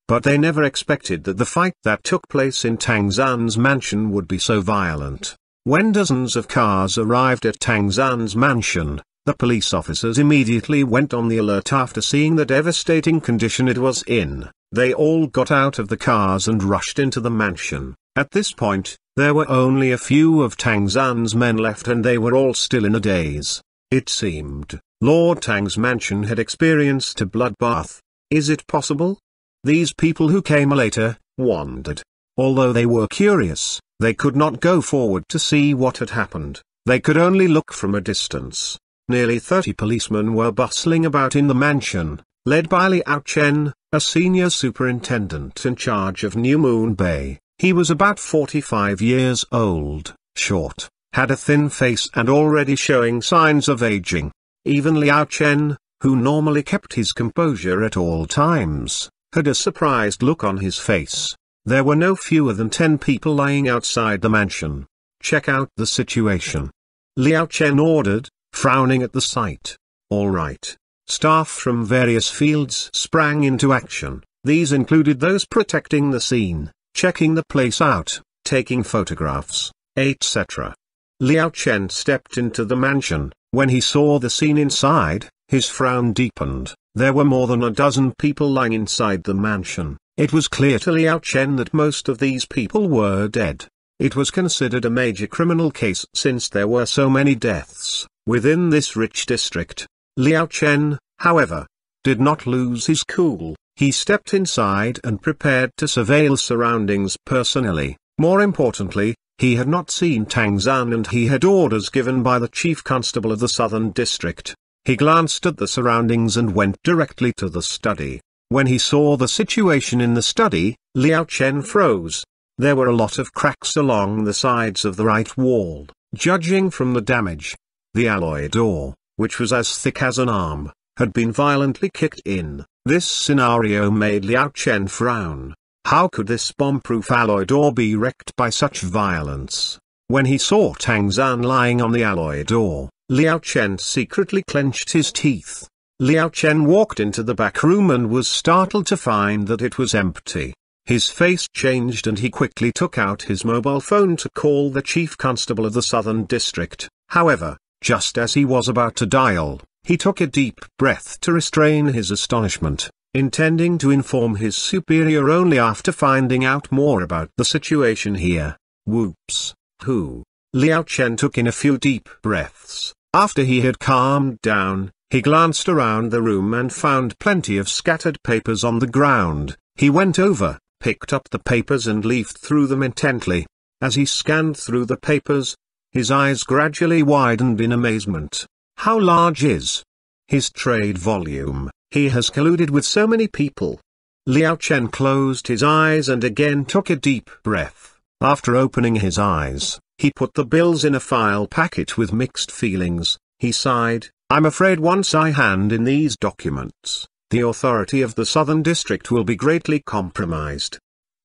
But they never expected that the fight that took place in Tang Zhan's mansion would be so violent. When dozens of cars arrived at Tang Zhan's mansion, the police officers immediately went on the alert after seeing the devastating condition it was in. They all got out of the cars and rushed into the mansion. At this point, there were only a few of Tang Zhan's men left and they were all still in a daze. It seemed, Lord Tang's mansion had experienced a bloodbath. Is it possible? These people who came later, wondered. Although they were curious, they could not go forward to see what had happened. They could only look from a distance. Nearly 30 policemen were bustling about in the mansion, led by Liao Chen, a senior superintendent in charge of New Moon Bay. He was about 45 years old, short, had a thin face and already showing signs of aging. Even Liao Chen, who normally kept his composure at all times, had a surprised look on his face. There were no fewer than 10 people lying outside the mansion. Check out the situation, Liao Chen ordered, frowning at the sight. All right. Staff from various fields sprang into action. These included those protecting the scene, checking the place out, taking photographs, etc. Liao Chen stepped into the mansion. When he saw the scene inside, his frown deepened. There were more than a dozen people lying inside the mansion. It was clear to Liao Chen that most of these people were dead. It was considered a major criminal case since there were so many deaths within this rich district. Liao Chen, however, did not lose his cool. He stepped inside and prepared to surveil surroundings personally. More importantly, he had not seen Tang Zan and he had orders given by the chief constable of the southern district. He glanced at the surroundings and went directly to the study. When he saw the situation in the study, Liao Chen froze. There were a lot of cracks along the sides of the right wall. Judging from the damage, the alloy door, which was as thick as an arm, had been violently kicked in. This scenario made Liao Chen frown. How could this bomb-proof alloy door be wrecked by such violence? When he saw Tang Zan lying on the alloy door, Liao Chen secretly clenched his teeth. Liao Chen walked into the back room and was startled to find that it was empty. His face changed and he quickly took out his mobile phone to call the chief constable of the southern district. However, just as he was about to dial, he took a deep breath to restrain his astonishment, intending to inform his superior only after finding out more about the situation here. Whoops. Who? Liao Chen took in a few deep breaths. After he had calmed down, he glanced around the room and found plenty of scattered papers on the ground. He went over, picked up the papers and leafed through them intently. As he scanned through the papers, his eyes gradually widened in amazement. How large is his trade volume? He has colluded with so many people. Liao Chen closed his eyes and again took a deep breath. After opening his eyes, he put the bills in a file packet with mixed feelings. He sighed, I'm afraid once I hand in these documents, the authority of the southern district will be greatly compromised.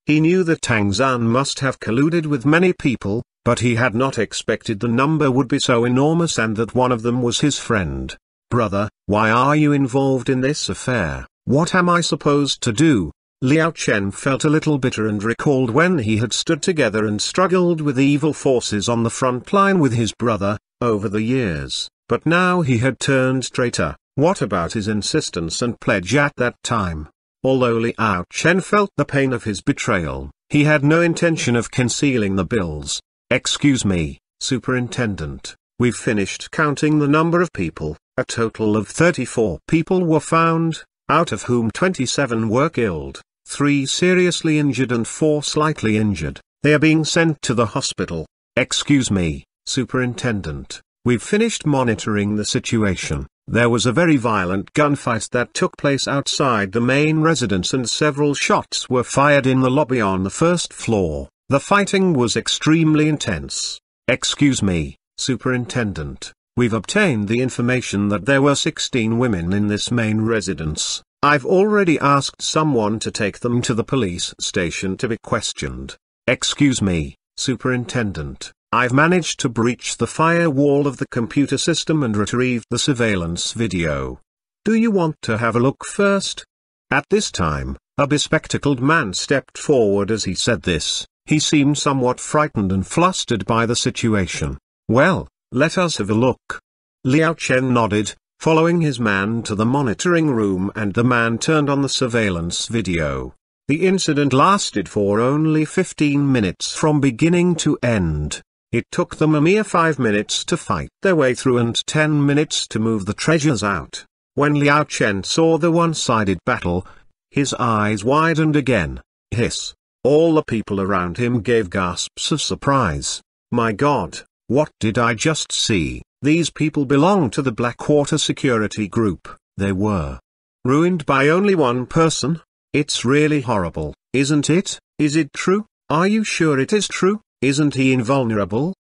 He knew that Tang Zan must have colluded with many people, but he had not expected the number would be so enormous and that one of them was his friend. Brother, why are you involved in this affair? What am I supposed to do? Liao Chen felt a little bitter and recalled when he had stood together and struggled with evil forces on the front line with his brother, over the years, but now he had turned traitor. What about his insistence and pledge at that time? Although Liao Chen felt the pain of his betrayal, he had no intention of concealing the bills. Excuse me, Superintendent, we've finished counting the number of people. A total of 34 people were found, out of whom 27 were killed, 3 seriously injured and 4 slightly injured. They are being sent to the hospital. Excuse me, Superintendent, we've finished monitoring the situation. There was a very violent gunfight that took place outside the main residence and several shots were fired in the lobby on the first floor. The fighting was extremely intense. Excuse me, Superintendent. We've obtained the information that there were 16 women in this main residence. I've already asked someone to take them to the police station to be questioned. Excuse me, Superintendent, I've managed to breach the firewall of the computer system and retrieved the surveillance video. Do you want to have a look first? At this time, a bespectacled man stepped forward as he said this. He seemed somewhat frightened and flustered by the situation. Well, let us have a look. Liao Chen nodded, following his man to the monitoring room and the man turned on the surveillance video. The incident lasted for only 15 minutes from beginning to end. It took them a mere 5 minutes to fight their way through and 10 minutes to move the treasures out. When Liao Chen saw the one-sided battle, his eyes widened again. Hiss. All the people around him gave gasps of surprise. My God, what did I just see? These people belong to the Blackwater security group. They were ruined by only one person? It's really horrible, isn't it? Is it true? Are you sure it is true? Isn't he invulnerable?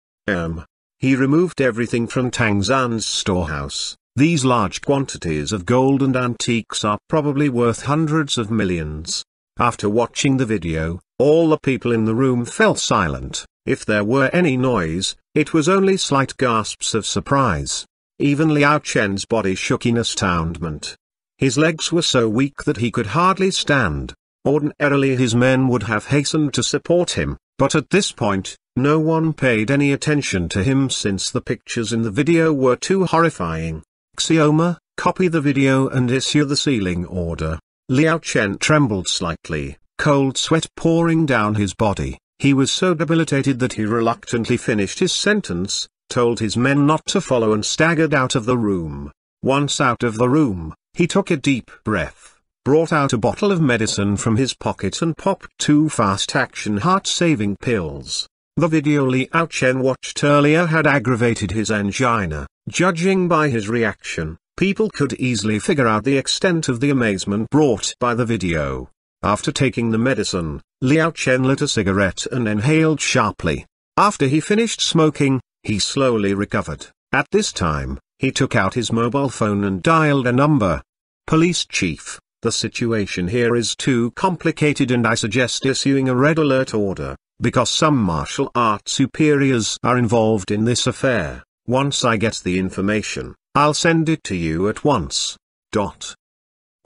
He removed everything from Tang Zan's storehouse. These large quantities of gold and antiques are probably worth hundreds of millions. After watching the video, all the people in the room fell silent. If there were any noise, it was only slight gasps of surprise. Even Liao Chen's body shook in astonishment. His legs were so weak that he could hardly stand. Ordinarily his men would have hastened to support him, but at this point, no one paid any attention to him since the pictures in the video were too horrifying. Xioma, copy the video and issue the sealing order. Liao Chen trembled slightly, cold sweat pouring down his body. He was so debilitated that he reluctantly finished his sentence, told his men not to follow and staggered out of the room. Once out of the room, he took a deep breath, brought out a bottle of medicine from his pocket and popped 2 fast-action heart-saving pills. The video Liao Chen watched earlier had aggravated his angina. Judging by his reaction, people could easily figure out the extent of the amazement brought by the video. After taking the medicine, Liao Chen lit a cigarette and inhaled sharply. After he finished smoking, he slowly recovered. At this time, he took out his mobile phone and dialed a number. Police chief, the situation here is too complicated and I suggest issuing a red alert order, because some martial arts superiors are involved in this affair. Once I get the information, I'll send it to you at once.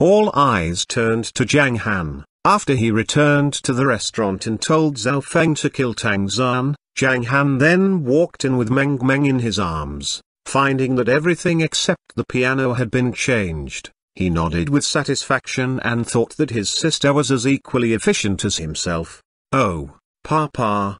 All eyes turned to Zhang Han. After he returned to the restaurant and told Zhao Feng to kill Tang Zan, Zhang Han then walked in with Meng Meng in his arms. Finding that everything except the piano had been changed, he nodded with satisfaction and thought that his sister was as equally efficient as himself. Oh, Papa,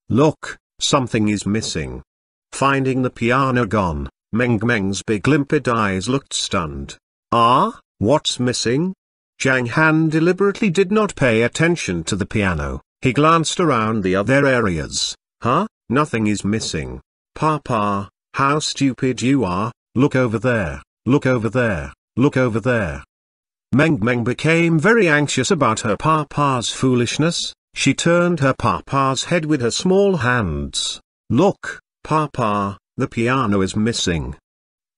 look, something is missing. Finding the piano gone, Meng Meng's big limpid eyes looked stunned. Ah, what's missing? Zhang Han deliberately did not pay attention to the piano. He glanced around the other areas. Huh? Nothing is missing. Papa, how stupid you are. Look over there, look over there, look over there. Meng Meng became very anxious about her papa's foolishness. She turned her papa's head with her small hands. Look, Papa, the piano is missing.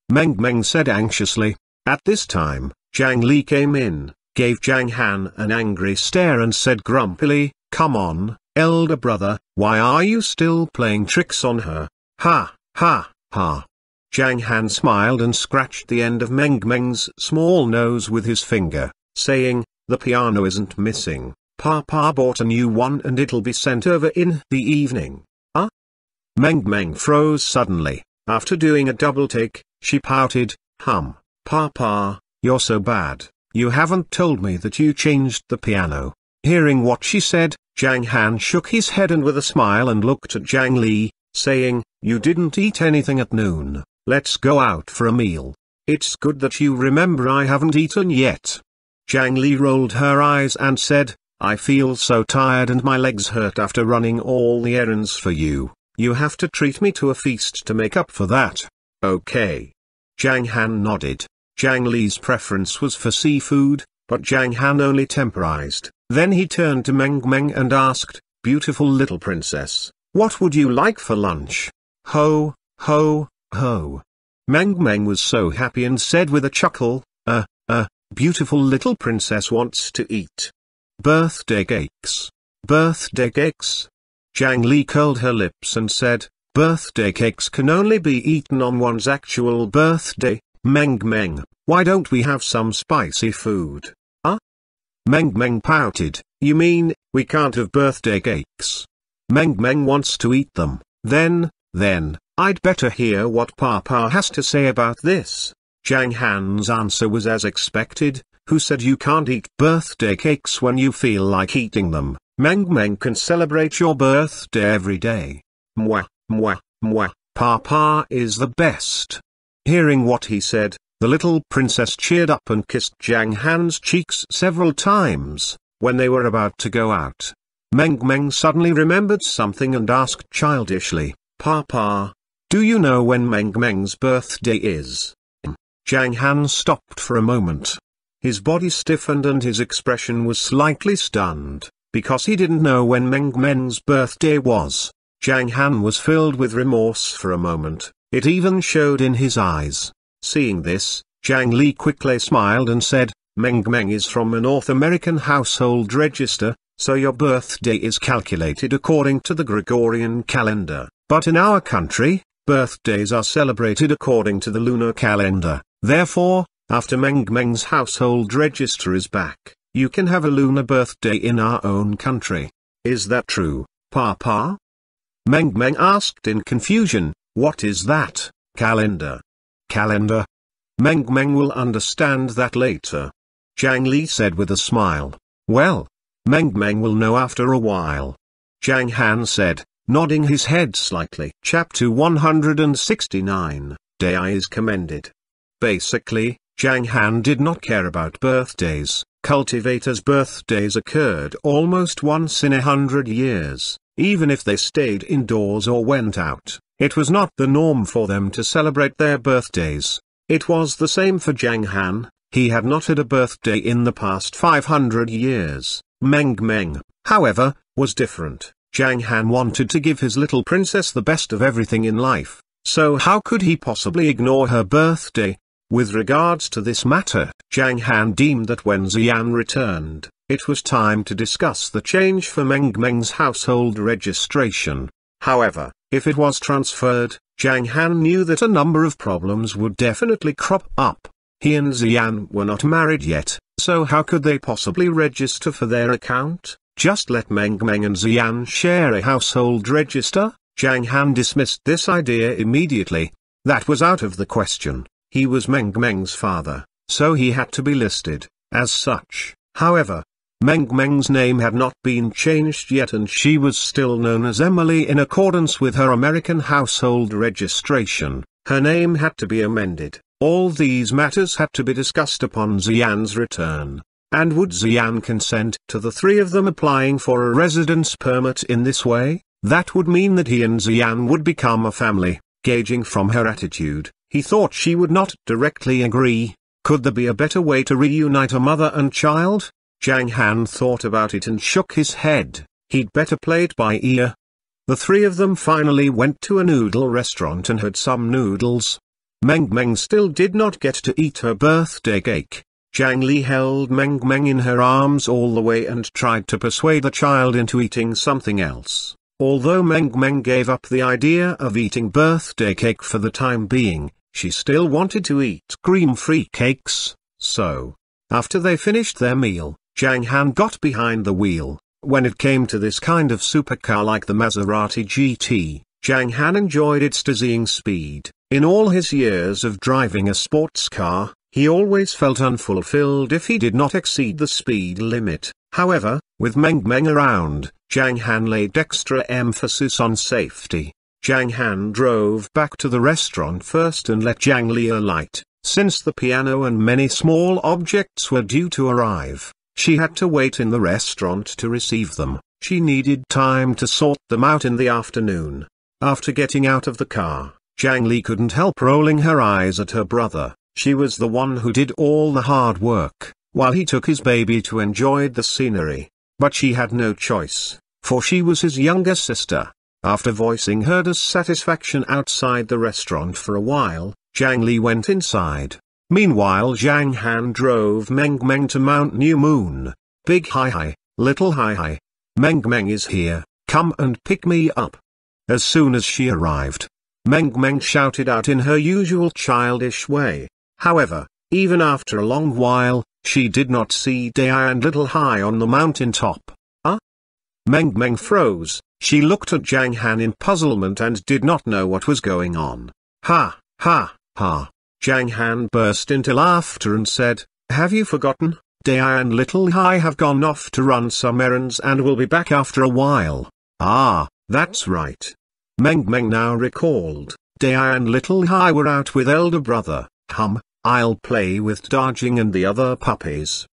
Meng Meng said anxiously. At this time, Zhang Li came in, gave Zhang Han an angry stare and said grumpily, come on, elder brother, why are you still playing tricks on her? Ha, ha, ha. Zhang Han smiled and scratched the end of Meng Meng's small nose with his finger, saying, the piano isn't missing. Papa bought a new one and it'll be sent over in the evening. Meng Meng froze suddenly. After doing a double take, she pouted, Papa, you're so bad, you haven't told me that you changed the piano. Hearing what she said, Zhang Han shook his head and with a smile and looked at Zhang Li, saying, you didn't eat anything at noon, let's go out for a meal. It's good that you remember I haven't eaten yet. Zhang Li rolled her eyes and said, I feel so tired and my legs hurt after running all the errands for you. You have to treat me to a feast to make up for that. Okay. Zhang Han nodded. Zhang Li's preference was for seafood, but Zhang Han only temporized. Then he turned to Meng Meng and asked, beautiful little princess, what would you like for lunch? Ho, ho, ho. Meng Meng was so happy and said with a chuckle, beautiful little princess wants to eat birthday cakes. Birthday cakes? Zhang Li curled her lips and said, birthday cakes can only be eaten on one's actual birthday. Meng Meng, why don't we have some spicy food? Meng Meng pouted, you mean, we can't have birthday cakes? Meng Meng wants to eat them. Then, I'd better hear what Papa has to say about this. Zhang Han's answer was as expected. Who said you can't eat birthday cakes when you feel like eating them? Meng Meng can celebrate your birthday every day. Mwah, mwah, mwah, Papa is the best. Hearing what he said, the little princess cheered up and kissed Zhang Han's cheeks several times. When they were about to go out, Meng Meng suddenly remembered something and asked childishly, Papa, do you know when Meng Meng's birthday is? Zhang Han stopped for a moment. His body stiffened and his expression was slightly stunned, because he didn't know when Meng Meng's birthday was. Zhang Han was filled with remorse for a moment, it even showed in his eyes. Seeing this, Zhang Li quickly smiled and said, Meng Meng is from a North American household register, so your birthday is calculated according to the Gregorian calendar. But in our country, birthdays are celebrated according to the lunar calendar. Therefore, after Meng Meng's household register is back, you can have a lunar birthday in our own country. Is that true, Papa? Meng Meng asked in confusion, what is that, calendar? Calendar? Meng Meng will understand that later. Zhang Li said with a smile. Well, Meng Meng will know after a while. Zhang Han said, nodding his head slightly. Chapter 169, Dai is commended. Basically, Zhang Han did not care about birthdays. Cultivators' birthdays occurred almost once in 100 years, even if they stayed indoors or went out. It was not the norm for them to celebrate their birthdays. It was the same for Zhang Han. He had not had a birthday in the past 500 years. Meng, however, was different. Zhang Han wanted to give his little princess the best of everything in life, so how could he possibly ignore her birthday? With regards to this matter, Zhang Han deemed that when Xian returned, it was time to discuss the change for Meng's household registration. However, if it was transferred, Zhang Han knew that a number of problems would definitely crop up. He and Xian were not married yet, so how could they possibly register for their account? Just let Meng and Xian share a household register? Zhang Han dismissed this idea immediately. That was out of the question. He was Meng's father, so he had to be listed as such. However, Meng's name had not been changed yet and she was still known as Emily in accordance with her American household registration. Her name had to be amended. All these matters had to be discussed upon Xian's return. And would Xian consent to the three of them applying for a residence permit in this way? That would mean that he and Xian would become a family. Gauging from her attitude, he thought she would not directly agree. Could there be a better way to reunite a mother and child? Zhang Han thought about it and shook his head. He'd better play it by ear. The three of them finally went to a noodle restaurant and had some noodles. Meng still did not get to eat her birthday cake. Zhang Li held Meng in her arms all the way and tried to persuade the child into eating something else. Although Meng gave up the idea of eating birthday cake for the time being, she still wanted to eat cream-free cakes, so, after they finished their meal, Zhang Han got behind the wheel. When it came to this kind of supercar like the Maserati GT, Zhang Han enjoyed its dizzying speed. In all his years of driving a sports car, he always felt unfulfilled if he did not exceed the speed limit. However, with Meng around, Zhang Han laid extra emphasis on safety. Zhang Han drove back to the restaurant first and let Zhang Li alight. Since the piano and many small objects were due to arrive, she had to wait in the restaurant to receive them. She needed time to sort them out in the afternoon. After getting out of the car, Zhang Li couldn't help rolling her eyes at her brother. She was the one who did all the hard work, while he took his baby to enjoy the scenery. But she had no choice, for she was his younger sister. After voicing her dissatisfaction outside the restaurant for a while, Zhang Li went inside. Meanwhile Zhang Han drove Meng to Mount New Moon. Big hi, little hi. Meng is here, come and pick me up. As soon as she arrived, Meng shouted out in her usual childish way. However, even after a long while, she did not see Dai and Little Hai on the mountain top. Meng froze. She looked at Zhang Han in puzzlement and did not know what was going on. Ha. Zhang Han burst into laughter and said, "Have you forgotten? Dai and Little Hai have gone off to run some errands and will be back after a while." Ah, that's right. Meng now recalled. Dai and Little Hai were out with elder brother. I'll play with Darjing and the other puppies.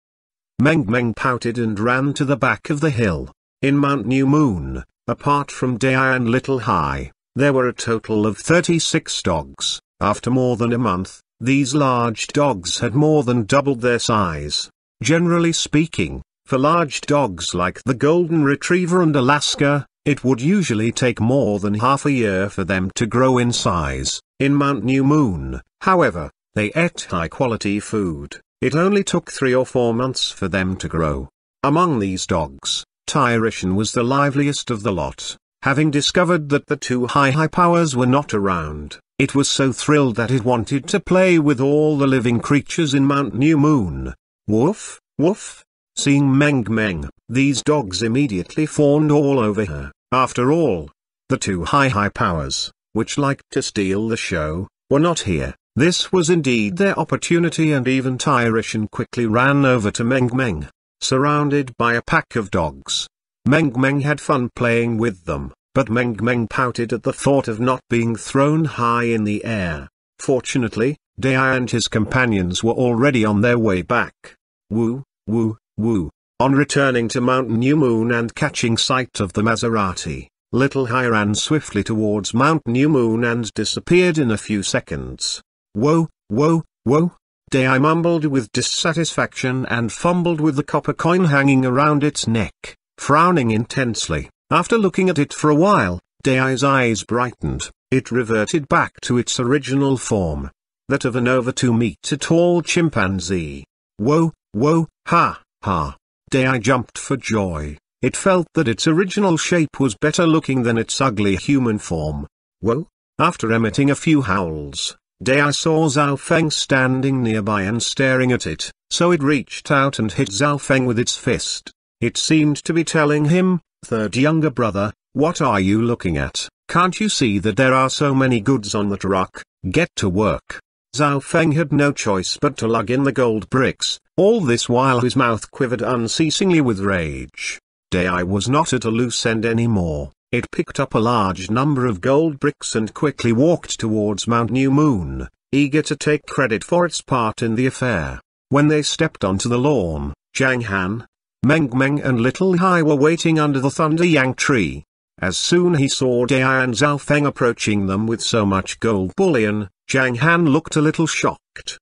Meng pouted and ran to the back of the hill. In Mount New Moon, apart from Dai and Little Hai, there were a total of 36 dogs. After more than a month, these large dogs had more than doubled their size. Generally speaking, for large dogs like the Golden Retriever and Alaska, it would usually take more than half a year for them to grow in size. In Mount New Moon, however, they ate high-quality food. It only took 3 or 4 months for them to grow. Among these dogs, Tyrishan was the liveliest of the lot. Having discovered that the two high powers were not around, it was so thrilled that it wanted to play with all the living creatures in Mount New Moon. Woof, woof. Seeing Meng, these dogs immediately fawned all over her. After all, the two high powers, which liked to steal the show, were not here. This was indeed their opportunity, and even Tyrishan quickly ran over to Meng. Surrounded by a pack of dogs, Meng had fun playing with them, but Meng pouted at the thought of not being thrown high in the air. Fortunately, Dai and his companions were already on their way back. Woo, woo, woo. On returning to Mount New Moon and catching sight of the Maserati, Little Hai ran swiftly towards Mount New Moon and disappeared in a few seconds. Whoa, whoa, whoa. Dai mumbled with dissatisfaction and fumbled with the copper coin hanging around its neck, frowning intensely. After looking at it for a while, Dai's eyes brightened. It reverted back to its original form, that of an over 2-meter tall chimpanzee. Whoa, whoa, ha, ha. Dai jumped for joy. It felt that its original shape was better looking than its ugly human form. Whoa. After emitting a few howls, Dai saw Zhao Feng standing nearby and staring at it, so it reached out and hit Zhao Feng with its fist. It seemed to be telling him, "Third younger brother, what are you looking at? Can't you see that there are so many goods on the truck? Get to work." Zhao Feng had no choice but to lug in the gold bricks, all this while his mouth quivered unceasingly with rage. Dai was not at a loose end anymore. It picked up a large number of gold bricks and quickly walked towards Mount New Moon, eager to take credit for its part in the affair. When they stepped onto the lawn, Zhang Han, Meng and Little Hai were waiting under the Thunder Yang tree. As soon as he saw Dai and Zhao Feng approaching them with so much gold bullion, Zhang Han looked a little shocked.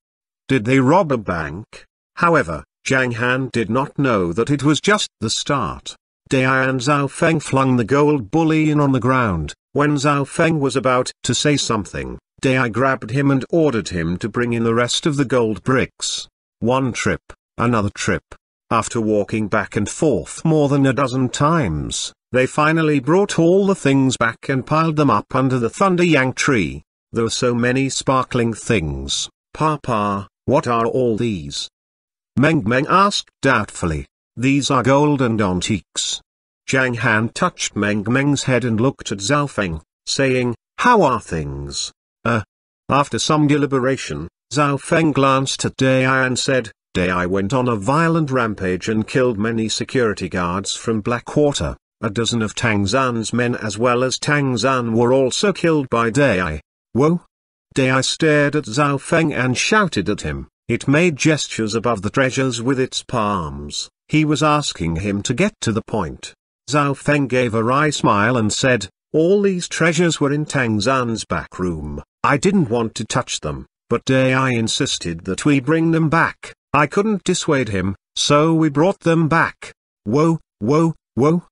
Did they rob a bank? However, Zhang Han did not know that it was just the start. Dai and Zhao Feng flung the gold bullion on the ground. When Zhao Feng was about to say something, Dai grabbed him and ordered him to bring in the rest of the gold bricks. One trip, another trip. After walking back and forth more than a dozen times, they finally brought all the things back and piled them up under the Thunder Yang tree. There were so many sparkling things. "Papa, what are all these?" Meng asked doubtfully. "These are gold and antiques." Zhang Han touched Meng's head and looked at Zhao Feng, saying, "How are things?" After some deliberation, Zhao Feng glanced at Dai and said, "Dai went on a violent rampage and killed many security guards from Blackwater. A dozen of Tang Zan's men as well as Tang Zan were also killed by Dai." Whoa! Dai stared at Zhao Feng and shouted at him. It made gestures above the treasures with its palms. He was asking him to get to the point. Zhao Feng gave a wry smile and said, "All these treasures were in Tang Zan's back room. I didn't want to touch them, but Dai insisted that we bring them back. I couldn't dissuade him, so we brought them back." Whoa, whoa, whoa.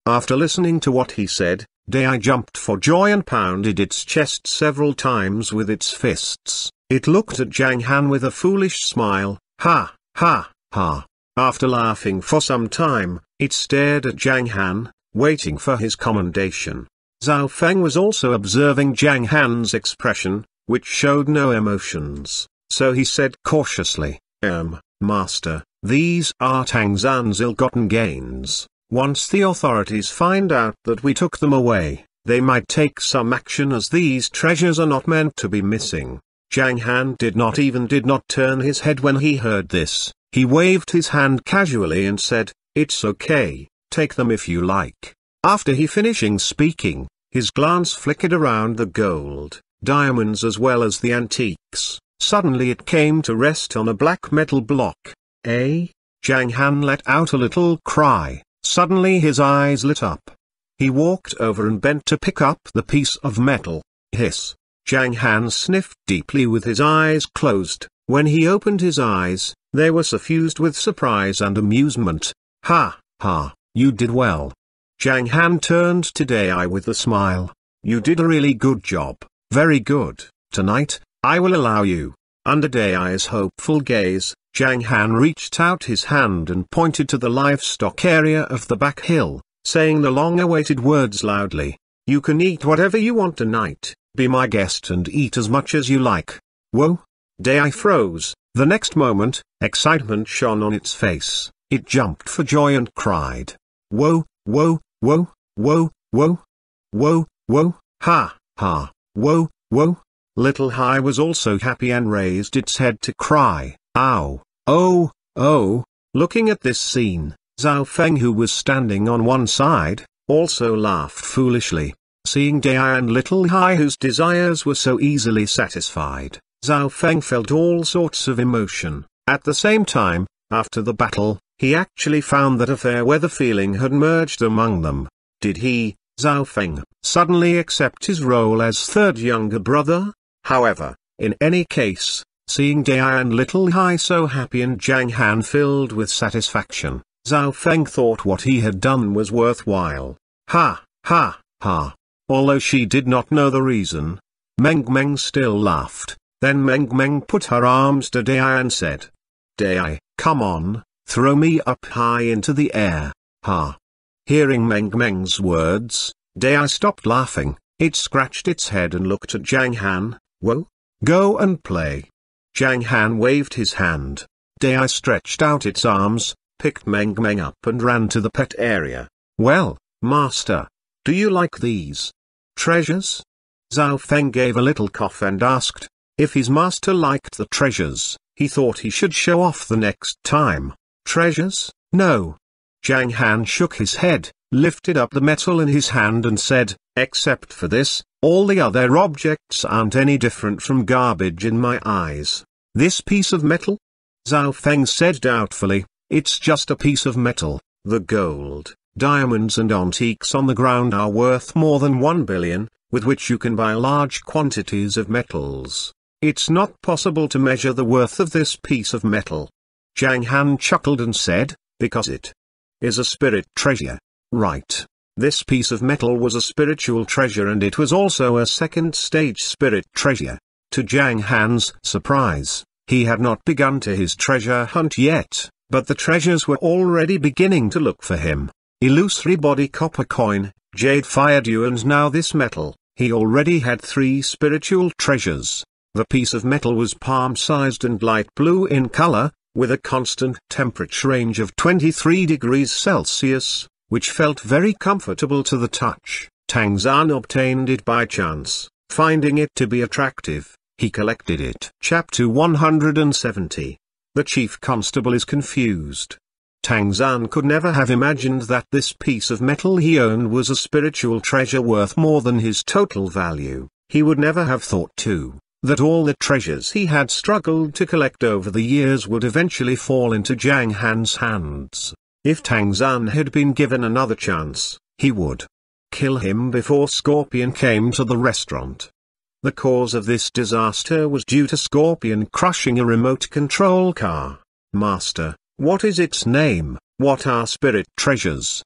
After listening to what he said, Dai jumped for joy and pounded its chest several times with its fists. It looked at Zhang Han with a foolish smile. Ha, ha, ha. After laughing for some time, it stared at Zhang Han, waiting for his commendation. Zhao Feng was also observing Zhang Han's expression, which showed no emotions, so he said cautiously, Master, these are Tang Zan's ill-gotten gains. Once the authorities find out that we took them away, they might take some action as these treasures are not meant to be missing." Zhang Han did not turn his head when he heard this. He waved his hand casually and said, "It's okay, take them if you like." After he finishing speaking, his glance flickered around the gold, diamonds as well as the antiques. Suddenly it came to rest on a black metal block. Zhang Han let out a little cry. Suddenly his eyes lit up. He walked over and bent to pick up the piece of metal. Hiss. Zhang Han sniffed deeply with his eyes closed. When he opened his eyes, they were suffused with surprise and amusement. "Ha, ha, you did well." Zhang Han turned to Dai with a smile. "You did a really good job, very good. Tonight, I will allow you." Under Dai's hopeful gaze, Zhang Han reached out his hand and pointed to the livestock area of the back hill, saying the long-awaited words loudly. "You can eat whatever you want tonight, be my guest and eat as much as you like." Whoa! Dai froze. The next moment, excitement shone on its face. It jumped for joy and cried. "Whoa, whoa, whoa, whoa, whoa, whoa, whoa, ha, ha, whoa, whoa." Little Hai was also happy and raised its head to cry, "Ow, oh, oh." Looking at this scene, Zhao Feng, who was standing on one side, also laughed foolishly. Seeing Dai and Little Hai whose desires were so easily satisfied, Zhao Feng felt all sorts of emotion. At the same time, after the battle, he actually found that a fair weather feeling had merged among them. Did he, Zhao Feng, suddenly accept his role as third younger brother? However, in any case, seeing Dai and Little Hai so happy and Zhang Han filled with satisfaction, Zhao Feng thought what he had done was worthwhile. Ha, ha, ha. Although she did not know the reason, Meng Meng still laughed. Then Meng Meng put her arms to Dai and said, Dai, come on, throw me up high into the air, ha. Hearing Meng Meng's words, Dai stopped laughing, it scratched its head and looked at Zhang Han. Whoa, go and play. Zhang Han waved his hand. Dai stretched out its arms, picked Meng Meng up and ran to the pet area. Well, master, do you like these treasures? Zhao Feng gave a little cough and asked. If his master liked the treasures, he thought he should show off the next time. Treasures? No. Zhang Han shook his head, lifted up the metal in his hand and said, except for this, all the other objects aren't any different from garbage in my eyes. This piece of metal? Zhao Feng said doubtfully, it's just a piece of metal. The gold, diamonds and antiques on the ground are worth more than 1 billion, with which you can buy large quantities of metals. It's not possible to measure the worth of this piece of metal. Zhang Han chuckled and said, because it is a spirit treasure. Right. This piece of metal was a spiritual treasure and it was also a second stage spirit treasure. To Zhang Han's surprise, he had not begun to his treasure hunt yet, but the treasures were already beginning to look for him. Illusory body copper coin, jade fire dew and now this metal. He already had 3 spiritual treasures. The piece of metal was palm-sized and light blue in color, with a constant temperature range of 23 degrees Celsius, which felt very comfortable to the touch. Tang Zhan obtained it by chance. Finding it to be attractive, he collected it. Chapter 170. The Chief Constable is confused. Tang Zhan could never have imagined that this piece of metal he owned was a spiritual treasure worth more than his total value. He would never have thought too, that all the treasures he had struggled to collect over the years would eventually fall into Zhang Han's hands. If Tang Zhan had been given another chance, he would kill him before Scorpion came to the restaurant. The cause of this disaster was due to Scorpion crushing a remote control car. Master, what is its name? What are spirit treasures?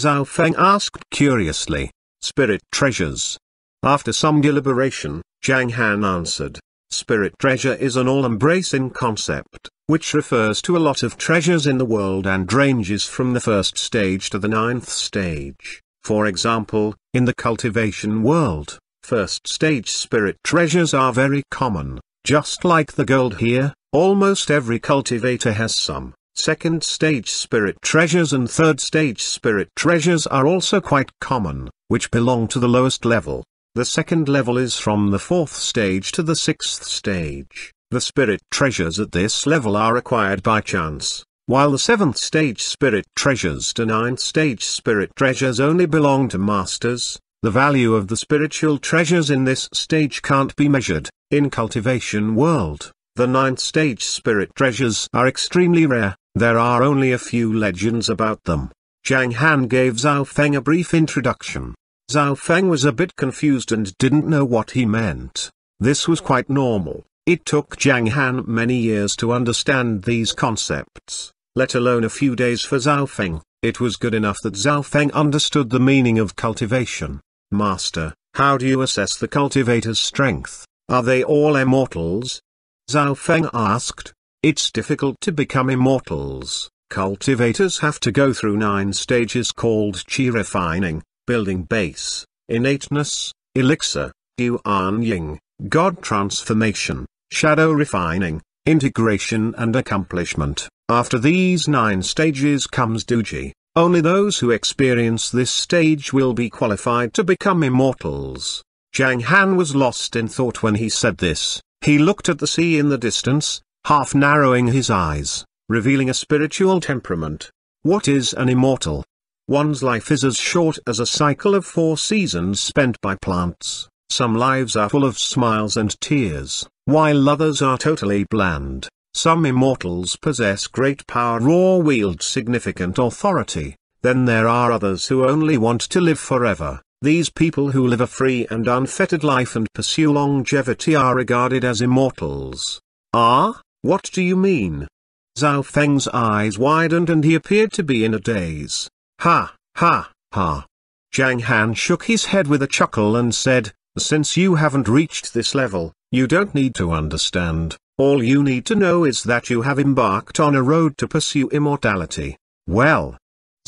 Zhao Feng asked curiously. Spirit treasures. After some deliberation, Zhang Han answered, spirit treasure is an all-embracing concept, which refers to a lot of treasures in the world and ranges from the first stage to the 9th stage. For example, in the cultivation world, first stage spirit treasures are very common, just like the gold here, almost every cultivator has some. Second stage spirit treasures and third stage spirit treasures are also quite common, which belong to the lowest level. The second level is from the 4th stage to the 6th stage. The spirit treasures at this level are acquired by chance, while the 7th stage spirit treasures to 9th stage spirit treasures only belong to masters. The value of the spiritual treasures in this stage can't be measured. In Cultivation World, the 9th stage spirit treasures are extremely rare. There are only a few legends about them. Zhang Han gave Zhao Feng a brief introduction. Zhao Feng was a bit confused and didn't know what he meant. This was quite normal. It took Zhang Han many years to understand these concepts, let alone a few days for Zhao Feng. It was good enough that Zhao Feng understood the meaning of cultivation. Master, how do you assess the cultivator's strength? Are they all immortals? Zhao Feng asked. It's difficult to become immortals. Cultivators have to go through 9 stages called Qi refining, building base, innateness, elixir, Yuan Ying, God transformation, shadow refining, integration and accomplishment. After these 9 stages comes Duji. Only those who experience this stage will be qualified to become immortals. Zhang Han was lost in thought when he said this. He looked at the sea in the distance, half narrowing his eyes, revealing a spiritual temperament. What is an immortal? One's life is as short as a cycle of 4 seasons spent by plants. Some lives are full of smiles and tears, while others are totally bland. Some immortals possess great power or wield significant authority. Then there are others who only want to live forever. These people who live a free and unfettered life and pursue longevity are regarded as immortals. Ah, what do you mean? Zhao Feng's eyes widened and he appeared to be in a daze. Ha, ha, ha. Zhang Han shook his head with a chuckle and said, since you haven't reached this level, you don't need to understand. All you need to know is that you have embarked on a road to pursue immortality. Well.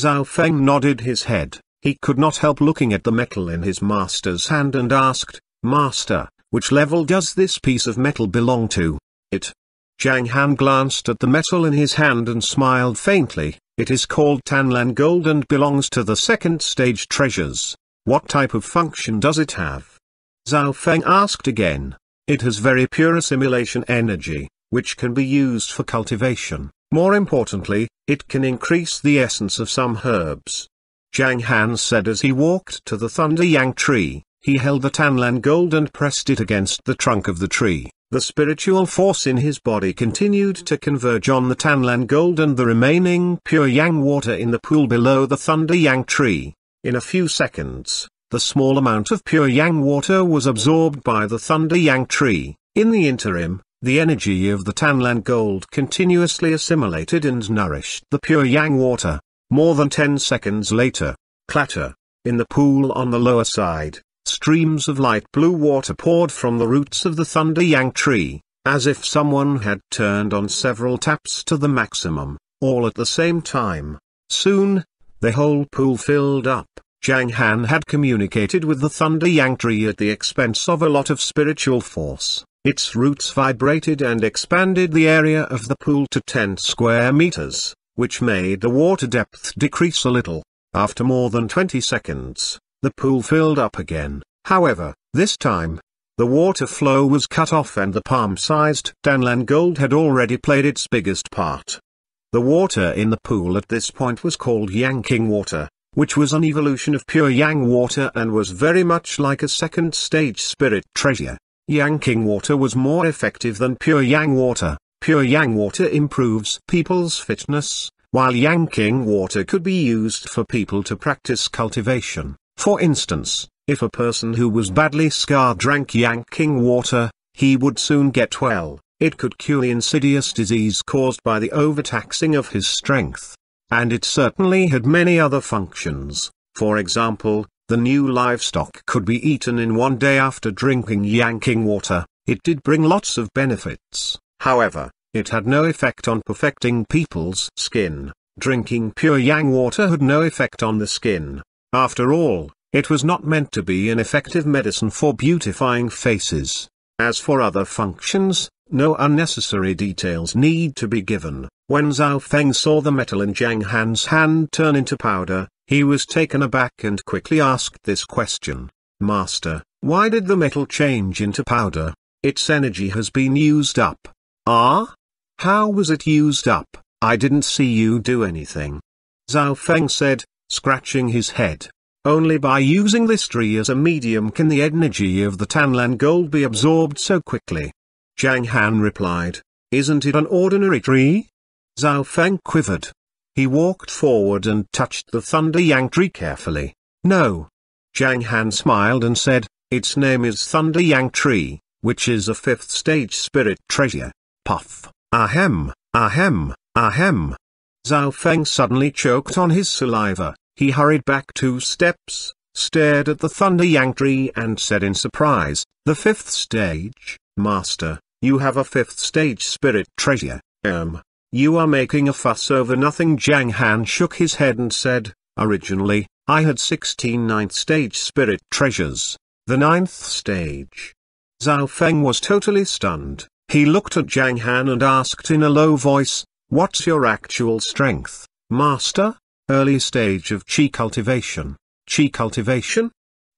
Zhao Feng nodded his head. He could not help looking at the metal in his master's hand and asked, Master, which level does this piece of metal belong to? It. Zhang Han glanced at the metal in his hand and smiled faintly. It is called Tanlan gold and belongs to the second stage treasures. What type of function does it have? Zhao Feng asked again. It has very pure assimilation energy, which can be used for cultivation. More importantly, it can increase the essence of some herbs. Zhang Han said as he walked to the Thunder Yang tree. He held the Tanlan gold and pressed it against the trunk of the tree. The spiritual force in his body continued to converge on the Tanlan gold and the remaining pure Yang water in the pool below the Thunder Yang tree. In a few seconds, the small amount of pure Yang water was absorbed by the Thunder Yang tree. In the interim, the energy of the Tanlan gold continuously assimilated and nourished the pure Yang water. More than 10 seconds later, clatter, in the pool on the lower side, streams of light blue water poured from the roots of the Thunder Yang tree, as if someone had turned on several taps to the maximum, all at the same time. Soon, the whole pool filled up. Zhang Han had communicated with the Thunder Yang tree at the expense of a lot of spiritual force. Its roots vibrated and expanded the area of the pool to 10 square meters, which made the water depth decrease a little. After more than 20 seconds, the pool filled up again. However, this time, the water flow was cut off and the palm-sized Tanlan gold had already played its biggest part. The water in the pool at this point was called Yanking water, which was an evolution of pure Yang water and was very much like a second stage spirit treasure. Yanking water was more effective than pure Yang water. Pure Yang water improves people's fitness, while Yanking water could be used for people to practice cultivation. For instance, if a person who was badly scarred drank Yanking water, he would soon get well. It could cure insidious disease caused by the overtaxing of his strength. And it certainly had many other functions. For example, the new livestock could be eaten in one day after drinking Yanking water. It did bring lots of benefits. However, it had no effect on perfecting people's skin. Drinking pure Yang water had no effect on the skin. After all, it was not meant to be an effective medicine for beautifying faces. As for other functions, no unnecessary details need to be given. When Zhao Feng saw the metal in Zhang Han's hand turn into powder, he was taken aback and quickly asked this question. Master, why did the metal change into powder? Its energy has been used up. Ah? How was it used up? I didn't see you do anything. Zhao Feng said, scratching his head. Only by using this tree as a medium can the energy of the Tanlan gold be absorbed so quickly. Zhang Han replied, isn't it an ordinary tree? Zhao Feng quivered. He walked forward and touched the Thunder Yang tree carefully. No. Zhang Han smiled and said, its name is Thunder Yang tree, which is a 5th stage spirit treasure. Puff. Ahem, ahem, ahem. Zhao Feng suddenly choked on his saliva. He hurried back 2 steps, stared at the Thunder Yang tree and said in surprise, the 5th stage, Master, you have a 5th stage spirit treasure. You are making a fuss over nothing. Zhang Han shook his head and said, originally, I had 16 9th stage spirit treasures. The 9th stage. Zhao Feng was totally stunned. He looked at Zhang Han and asked in a low voice, what's your actual strength, Master? Early stage of Qi cultivation. Qi cultivation?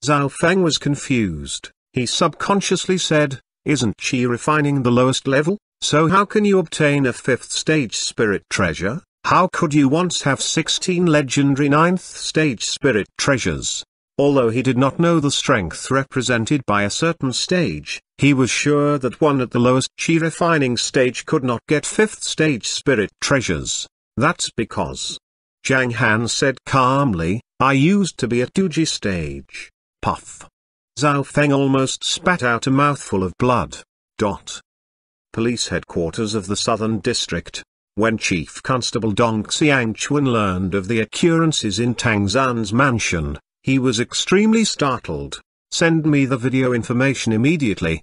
Zhao Feng was confused. He subconsciously said, isn't Qi refining the lowest level? So how can you obtain a 5th stage spirit treasure? How could you once have 16 legendary 9th stage spirit treasures? Although he did not know the strength represented by a certain stage, he was sure that one at the lowest chi refining stage could not get 5th stage spirit treasures. That's because Zhang Han said calmly, I used to be at 2G stage. Puff. Zhao Feng almost spat out a mouthful of blood. Police headquarters of the Southern District. When Chief Constable Dong Xiangchuan learned of the occurrences in Tang Zan's mansion, he was extremely startled. Send me the video information immediately.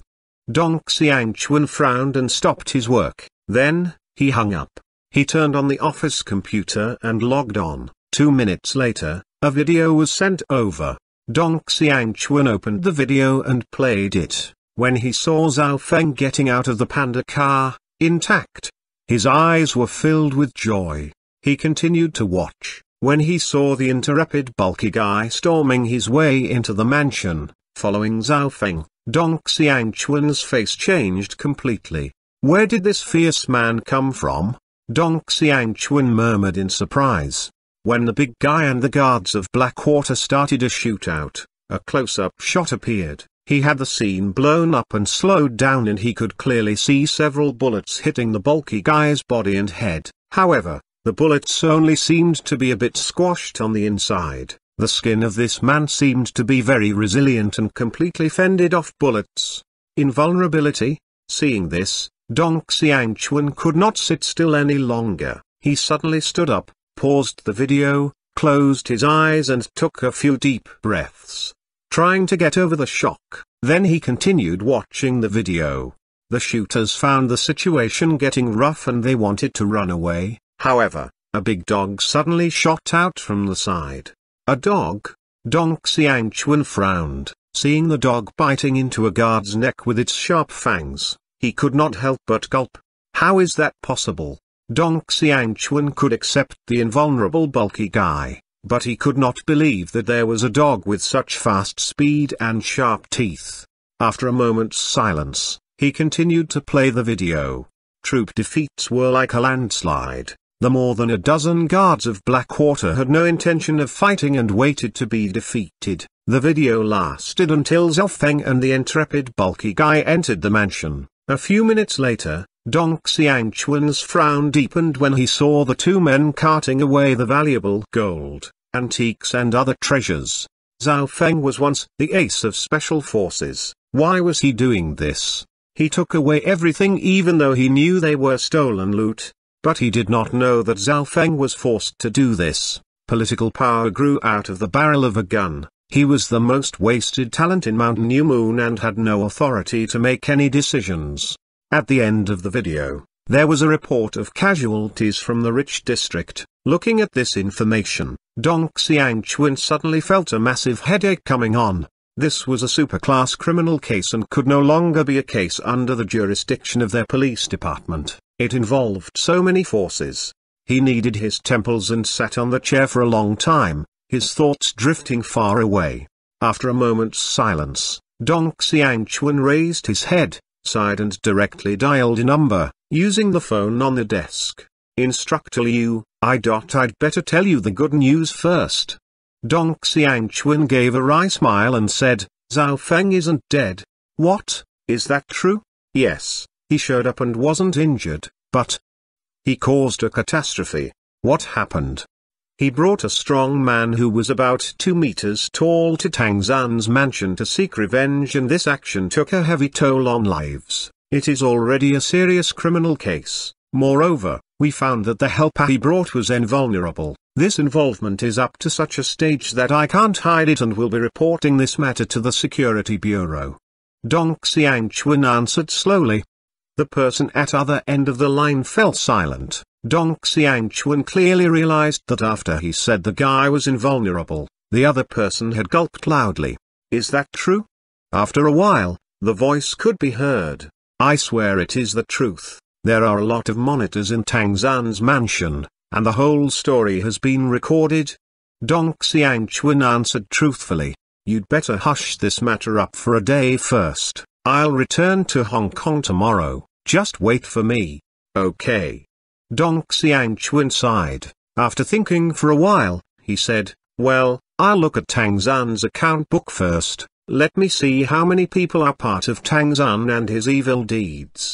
Dong Xiangchuan frowned and stopped his work. Then, he hung up. He turned on the office computer and logged on. 2 minutes later, a video was sent over. Dong Xiangchuan opened the video and played it. When he saw Zhao Feng getting out of the panda car, intact, his eyes were filled with joy. He continued to watch. When he saw the intrepid bulky guy storming his way into the mansion, following Zhao Feng, Dong Xiangchuan's face changed completely. Where did this fierce man come from? Dong Xiangchuan murmured in surprise. When the big guy and the guards of Blackwater started a shootout, a close-up shot appeared. He had the scene blown up and slowed down and he could clearly see several bullets hitting the bulky guy's body and head. However, the bullets only seemed to be a bit squashed on the inside. The skin of this man seemed to be very resilient and completely fended off bullets. Invulnerability? Seeing this, Dong Xiangchuan could not sit still any longer. He suddenly stood up, paused the video, closed his eyes and took a few deep breaths, trying to get over the shock. Then he continued watching the video. The shooters found the situation getting rough and they wanted to run away. However, a big dog suddenly shot out from the side. A dog? Dong Xiangchuan frowned, seeing the dog biting into a guard's neck with its sharp fangs. He could not help but gulp. How is that possible? Dong Xiangchuan could accept the invulnerable bulky guy, but he could not believe that there was a dog with such fast speed and sharp teeth. After a moment's silence, he continued to play the video. Troop defeats were like a landslide. The more than a dozen guards of Blackwater had no intention of fighting and waited to be defeated. The video lasted until Zhao Feng and the intrepid bulky guy entered the mansion. A few minutes later, Dong Xiangchuan's frown deepened when he saw the two men carting away the valuable gold, antiques and other treasures. Zhao Feng was once the ace of special forces. Why was he doing this? He took away everything even though he knew they were stolen loot. But he did not know that Zhao Feng was forced to do this. Political power grew out of the barrel of a gun. He was the most wasted talent in Mountain New Moon and had no authority to make any decisions. At the end of the video, there was a report of casualties from the rich district. Looking at this information, Dong Xiangchuan suddenly felt a massive headache coming on. This was a superclass criminal case and could no longer be a case under the jurisdiction of their police department. It involved so many forces. He kneaded his temples and sat on the chair for a long time, his thoughts drifting far away. After a moment's silence, Dong Xiangchuan raised his head, sighed and directly dialed a number, using the phone on the desk. Instructor Liu, I'd better tell you the good news first. Dong Xiangchuan gave a wry smile and said, Zhao Feng isn't dead. What? Is that true? Yes, he showed up and wasn't injured, but he caused a catastrophe. What happened? He brought a strong man who was about 2 meters tall to Tang Zan's mansion to seek revenge, and this action took a heavy toll on lives. It is already a serious criminal case. Moreover, we found that the helper he brought was invulnerable. This involvement is up to such a stage that I can't hide it and will be reporting this matter to the Security Bureau. Dong Xiangchuan answered slowly. The person at other end of the line fell silent. Dong Xiangchuan clearly realized that after he said the guy was invulnerable, the other person had gulped loudly. Is that true? After a while, the voice could be heard. I swear it is the truth. There are a lot of monitors in Tang Zan's mansion, and the whole story has been recorded. Dong Xiangchuan answered truthfully. You'd better hush this matter up for a day first. I'll return to Hong Kong tomorrow, just wait for me. Okay. Dong Xiangchuan sighed. After thinking for a while, he said, well, I'll look at Tang Zan's account book first. Let me see how many people are part of Tang Zan and his evil deeds.